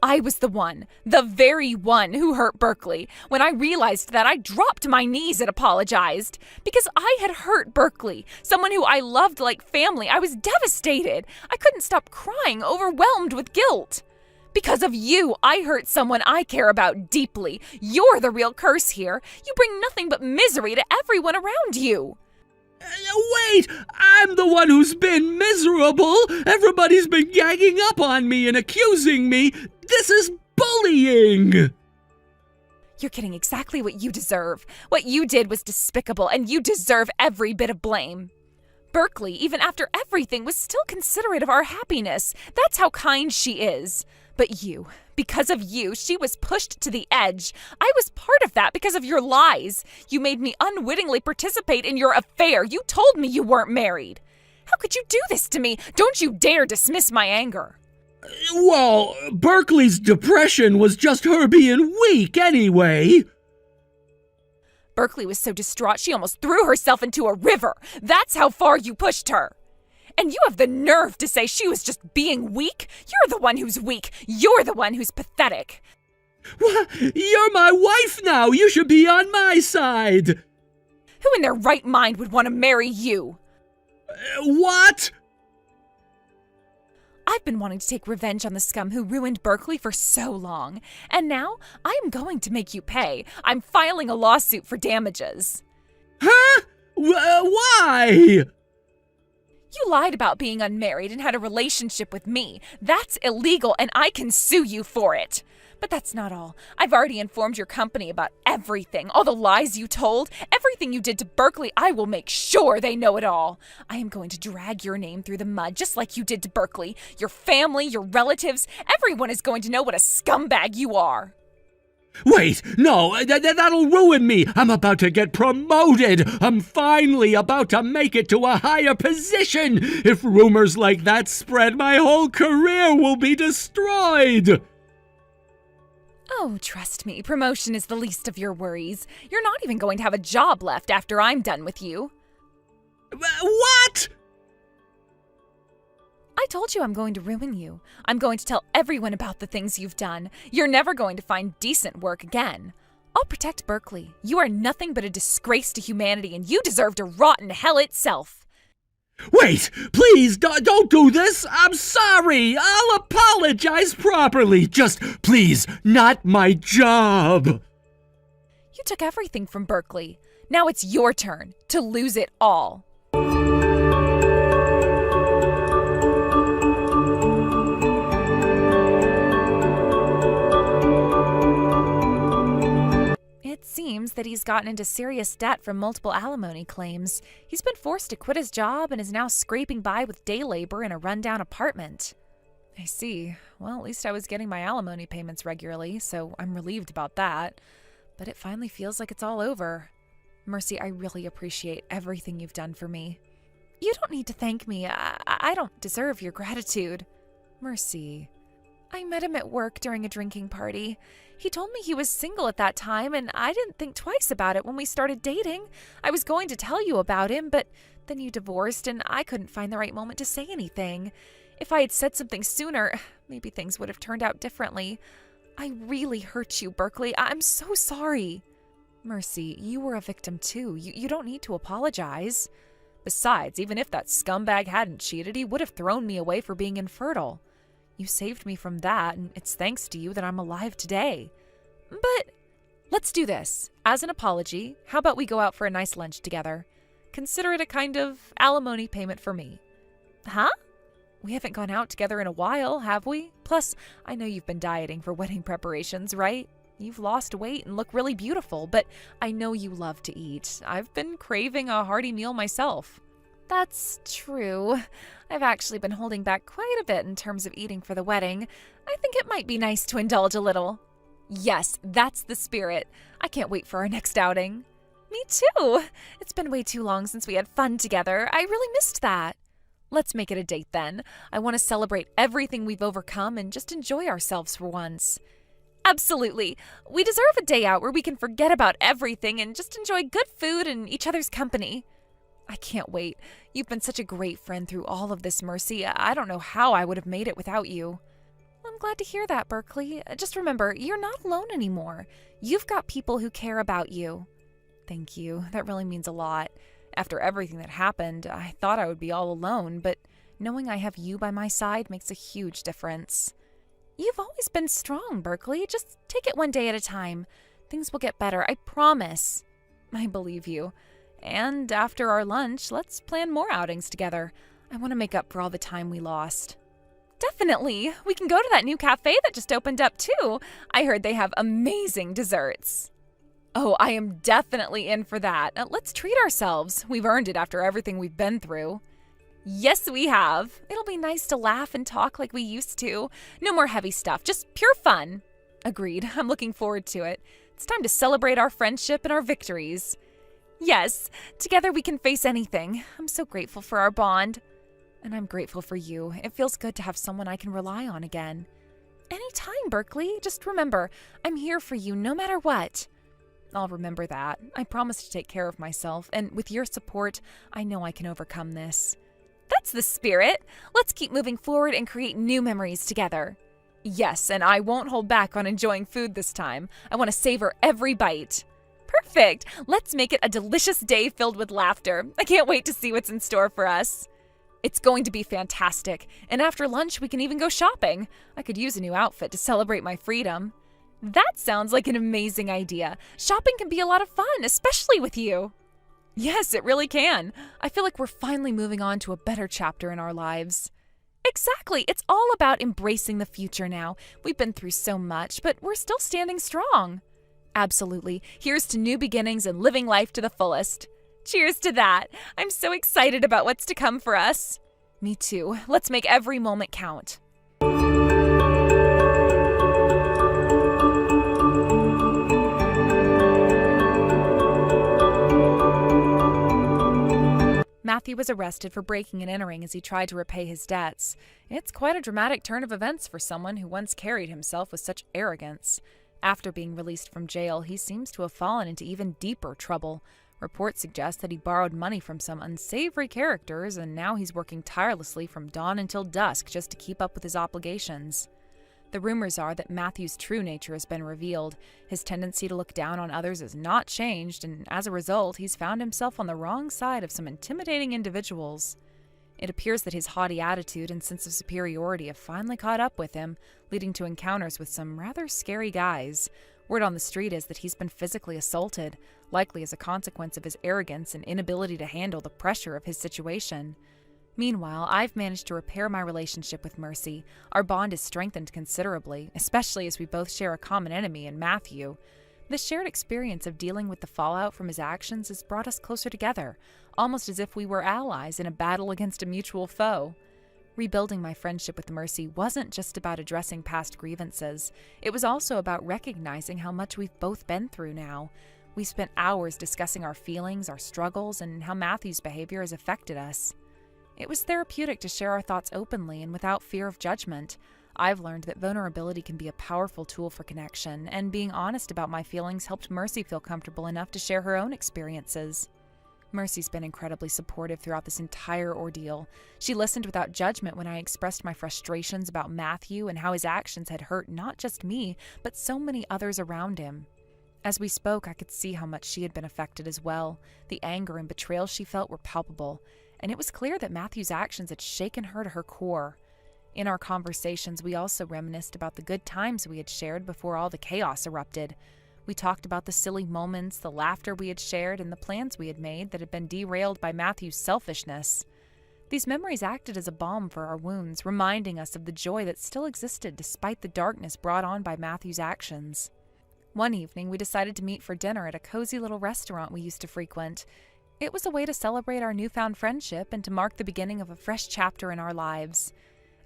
I was the very one who hurt Berkeley. When I realized that, I dropped to my knees and apologized. Because I had hurt Berkeley, someone who I loved like family. I was devastated. I couldn't stop crying, overwhelmed with guilt. Because of you, I hurt someone I care about deeply. You're the real curse here. You bring nothing but misery to everyone around you. Wait, I'm the one who's been miserable. Everybody's been ganging up on me and accusing me. This is bullying. You're getting exactly what you deserve. What you did was despicable, and you deserve every bit of blame. Berkeley, even after everything, was still considerate of our happiness. That's how kind she is. But you, because of you, she was pushed to the edge. I was part of that because of your lies. You made me unwittingly participate in your affair. You told me you weren't married. How could you do this to me? Don't you dare dismiss my anger. Well, Berkeley's depression was just her being weak anyway. Berkeley was so distraught she almost threw herself into a river. That's how far you pushed her. And you have the nerve to say she was just being weak? You're the one who's weak. You're the one who's pathetic. What? You're my wife now! You should be on my side! Who in their right mind would want to marry you? What? I've been wanting to take revenge on the scum who ruined Berkeley for so long, and now I am going to make you pay. I'm filing a lawsuit for damages. Huh? Why? You lied about being unmarried and had a relationship with me. That's illegal, and I can sue you for it. But that's not all. I've already informed your company about everything. All the lies you told, everything you did to Berkeley, I will make sure they know it all. I am going to drag your name through the mud just like you did to Berkeley. Your family, your relatives, everyone is going to know what a scumbag you are. Wait, no, that'll ruin me. I'm about to get promoted. I'm finally about to make it to a higher position. If rumors like that spread, my whole career will be destroyed. Oh, trust me, promotion is the least of your worries. You're not even going to have a job left after I'm done with you. What? I told you I'm going to ruin you. I'm going to tell everyone about the things you've done. You're never going to find decent work again. I'll protect Berkeley. You are nothing but a disgrace to humanity, and you deserve to rot in hell itself. Wait, please, don't do this. I'm sorry. I'll apologize properly. Just, please, not my job. You took everything from Berkeley. Now it's your turn to lose it all. It seems that he's gotten into serious debt from multiple alimony claims. He's been forced to quit his job and is now scraping by with day labor in a rundown apartment. I see. Well, at least I was getting my alimony payments regularly, so I'm relieved about that. But it finally feels like it's all over. Mercy, I really appreciate everything you've done for me. You don't need to thank me. I don't deserve your gratitude. Mercy. I met him at work during a drinking party. He told me he was single at that time, and I didn't think twice about it when we started dating. I was going to tell you about him, but then you divorced, and I couldn't find the right moment to say anything. If I had said something sooner, maybe things would have turned out differently. I really hurt you, Berkeley. I'm so sorry. Mercy, you were a victim too. You don't need to apologize. Besides, even if that scumbag hadn't cheated, he would have thrown me away for being infertile. You saved me from that, and it's thanks to you that I'm alive today. But let's do this. As an apology, how about we go out for a nice lunch together? Consider it a kind of alimony payment for me. Huh? We haven't gone out together in a while, have we? Plus, I know you've been dieting for wedding preparations, right? You've lost weight and look really beautiful, but I know you love to eat. I've been craving a hearty meal myself. That's true. I've actually been holding back quite a bit in terms of eating for the wedding. I think it might be nice to indulge a little. Yes, that's the spirit. I can't wait for our next outing. Me too. It's been way too long since we had fun together. I really missed that. Let's make it a date then. I want to celebrate everything we've overcome and just enjoy ourselves for once. Absolutely. We deserve a day out where we can forget about everything and just enjoy good food and each other's company. I can't wait. You've been such a great friend through all of this, Mercy. I don't know how I would have made it without you. I'm glad to hear that, Berkeley. Just remember, you're not alone anymore. You've got people who care about you. Thank you. That really means a lot. After everything that happened, I thought I would be all alone, but knowing I have you by my side makes a huge difference. You've always been strong, Berkeley. Just take it one day at a time. Things will get better, I promise. I believe you. And after our lunch, let's plan more outings together. I want to make up for all the time we lost. Definitely. We can go to that new cafe that just opened up, too. I heard they have amazing desserts. Oh, I am definitely in for that. Let's treat ourselves. We've earned it after everything we've been through. Yes, we have. It'll be nice to laugh and talk like we used to. No more heavy stuff, just pure fun. Agreed. I'm looking forward to it. It's time to celebrate our friendship and our victories. Yes, together we can face anything. I'm so grateful for our bond. And I'm grateful for you. It feels good to have someone I can rely on again. Anytime, Berkeley. Just remember, I'm here for you no matter what. I'll remember that. I promise to take care of myself, and with your support, I know I can overcome this. That's the spirit. Let's keep moving forward and create new memories together. Yes, and I won't hold back on enjoying food this time. I want to savor every bite. Perfect! Let's make it a delicious day filled with laughter. I can't wait to see what's in store for us. It's going to be fantastic, and after lunch we can even go shopping. I could use a new outfit to celebrate my freedom. That sounds like an amazing idea. Shopping can be a lot of fun, especially with you. Yes, it really can. I feel like we're finally moving on to a better chapter in our lives. Exactly. It's all about embracing the future now. We've been through so much, but we're still standing strong. Absolutely. Here's to new beginnings and living life to the fullest. Cheers to that. I'm so excited about what's to come for us. Me too. Let's make every moment count. Matthew was arrested for breaking and entering as he tried to repay his debts. It's quite a dramatic turn of events for someone who once carried himself with such arrogance. After being released from jail, he seems to have fallen into even deeper trouble. Reports suggest that he borrowed money from some unsavory characters, and now he's working tirelessly from dawn until dusk just to keep up with his obligations. The rumors are that Matthew's true nature has been revealed. His tendency to look down on others has not changed, and as a result, he's found himself on the wrong side of some intimidating individuals. It appears that his haughty attitude and sense of superiority have finally caught up with him, leading to encounters with some rather scary guys. Word on the street is that he's been physically assaulted, likely as a consequence of his arrogance and inability to handle the pressure of his situation. Meanwhile, I've managed to repair my relationship with Mercy. Our bond is strengthened considerably, especially as we both share a common enemy in Matthew. The shared experience of dealing with the fallout from his actions has brought us closer together, almost as if we were allies in a battle against a mutual foe. Rebuilding my friendship with Mercy wasn't just about addressing past grievances. It was also about recognizing how much we've both been through now. We spent hours discussing our feelings, our struggles, and how Matthew's behavior has affected us. It was therapeutic to share our thoughts openly and without fear of judgment. I've learned that vulnerability can be a powerful tool for connection, and being honest about my feelings helped Mercy feel comfortable enough to share her own experiences. Mercy's been incredibly supportive throughout this entire ordeal. She listened without judgment when I expressed my frustrations about Matthew and how his actions had hurt not just me, but so many others around him. As we spoke, I could see how much she had been affected as well. The anger and betrayal she felt were palpable, and it was clear that Matthew's actions had shaken her to her core. In our conversations, we also reminisced about the good times we had shared before all the chaos erupted. We talked about the silly moments, the laughter we had shared, and the plans we had made that had been derailed by Matthew's selfishness. These memories acted as a balm for our wounds, reminding us of the joy that still existed despite the darkness brought on by Matthew's actions. One evening, we decided to meet for dinner at a cozy little restaurant we used to frequent. It was a way to celebrate our newfound friendship and to mark the beginning of a fresh chapter in our lives.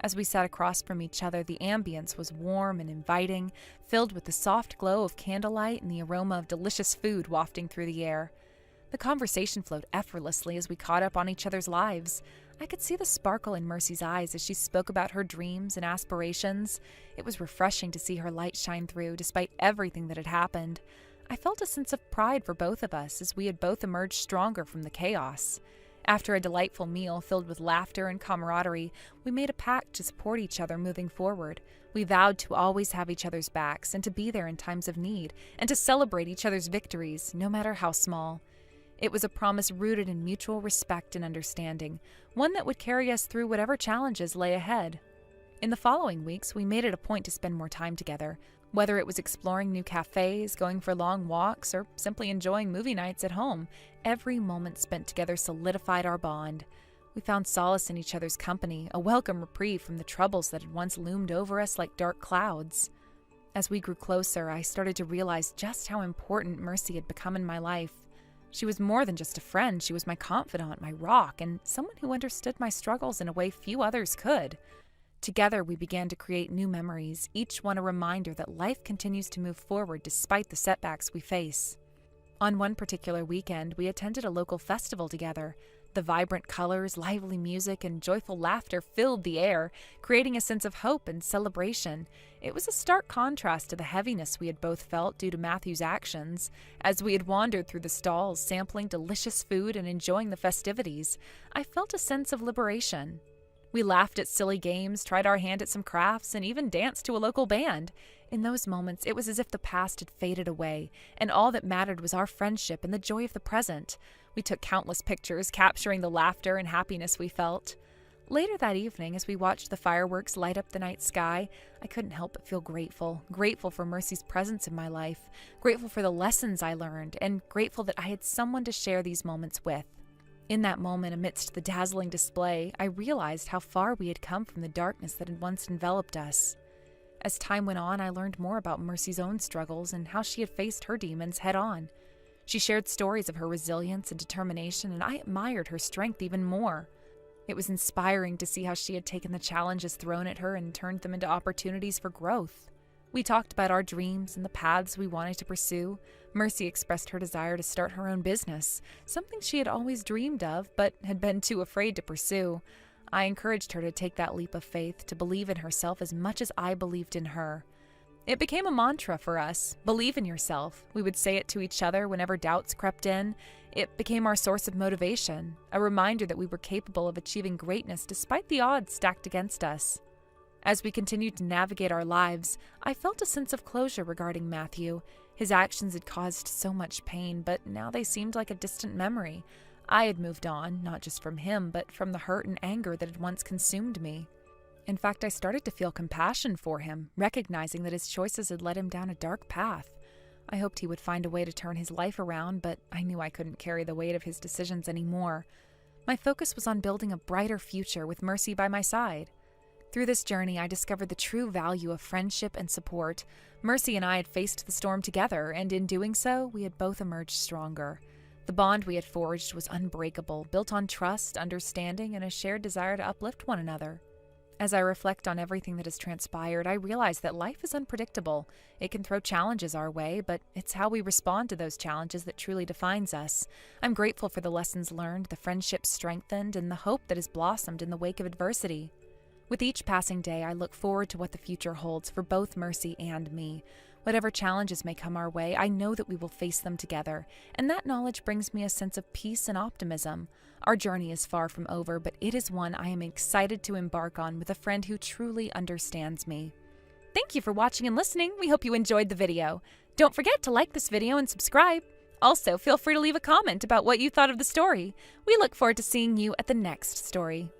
As we sat across from each other, the ambience was warm and inviting, filled with the soft glow of candlelight and the aroma of delicious food wafting through the air. The conversation flowed effortlessly as we caught up on each other's lives. I could see the sparkle in Mercy's eyes as she spoke about her dreams and aspirations. It was refreshing to see her light shine through, despite everything that had happened. I felt a sense of pride for both of us as we had both emerged stronger from the chaos. After a delightful meal filled with laughter and camaraderie, we made a pact to support each other moving forward. We vowed to always have each other's backs and to be there in times of need, and to celebrate each other's victories, no matter how small. It was a promise rooted in mutual respect and understanding, one that would carry us through whatever challenges lay ahead. In the following weeks, we made it a point to spend more time together, whether it was exploring new cafes, going for long walks, or simply enjoying movie nights at home. Every moment spent together solidified our bond. We found solace in each other's company, a welcome reprieve from the troubles that had once loomed over us like dark clouds. As we grew closer, I started to realize just how important Mercy had become in my life. She was more than just a friend. She was my confidant, my rock, and someone who understood my struggles in a way few others could. Together, we began to create new memories, each one a reminder that life continues to move forward despite the setbacks we face. On one particular weekend, we attended a local festival together. The vibrant colors, lively music, and joyful laughter filled the air, creating a sense of hope and celebration. It was a stark contrast to the heaviness we had both felt due to Matthew's actions. As we had wandered through the stalls, sampling delicious food and enjoying the festivities, I felt a sense of liberation. We laughed at silly games, tried our hand at some crafts, and even danced to a local band. In those moments, it was as if the past had faded away, and all that mattered was our friendship and the joy of the present. We took countless pictures, capturing the laughter and happiness we felt. Later that evening, as we watched the fireworks light up the night sky, I couldn't help but feel grateful. Grateful for Mercy's presence in my life, grateful for the lessons I learned, and grateful that I had someone to share these moments with. In that moment, amidst the dazzling display, I realized how far we had come from the darkness that had once enveloped us. As time went on, I learned more about Mercy's own struggles and how she had faced her demons head on. She shared stories of her resilience and determination, and I admired her strength even more. It was inspiring to see how she had taken the challenges thrown at her and turned them into opportunities for growth. We talked about our dreams and the paths we wanted to pursue. Mercy expressed her desire to start her own business, something she had always dreamed of but had been too afraid to pursue. I encouraged her to take that leap of faith, to believe in herself as much as I believed in her. It became a mantra for us. Believe in yourself. We would say it to each other whenever doubts crept in. It became our source of motivation, a reminder that we were capable of achieving greatness despite the odds stacked against us. As we continued to navigate our lives, I felt a sense of closure regarding Matthew. His actions had caused so much pain, but now they seemed like a distant memory. I had moved on, not just from him, but from the hurt and anger that had once consumed me. In fact, I started to feel compassion for him, recognizing that his choices had led him down a dark path. I hoped he would find a way to turn his life around, but I knew I couldn't carry the weight of his decisions anymore. My focus was on building a brighter future with Mercy by my side. Through this journey, I discovered the true value of friendship and support. Mercy and I had faced the storm together, and in doing so, we had both emerged stronger. The bond we had forged was unbreakable, built on trust, understanding, and a shared desire to uplift one another. As I reflect on everything that has transpired, I realize that life is unpredictable. It can throw challenges our way, but it's how we respond to those challenges that truly defines us. I'm grateful for the lessons learned, the friendships strengthened, and the hope that has blossomed in the wake of adversity. With each passing day, I look forward to what the future holds for both Mercy and me. Whatever challenges may come our way, I know that we will face them together, and that knowledge brings me a sense of peace and optimism. Our journey is far from over, but it is one I am excited to embark on with a friend who truly understands me. Thank you for watching and listening. We hope you enjoyed the video. Don't forget to like this video and subscribe. Also, feel free to leave a comment about what you thought of the story. We look forward to seeing you at the next story.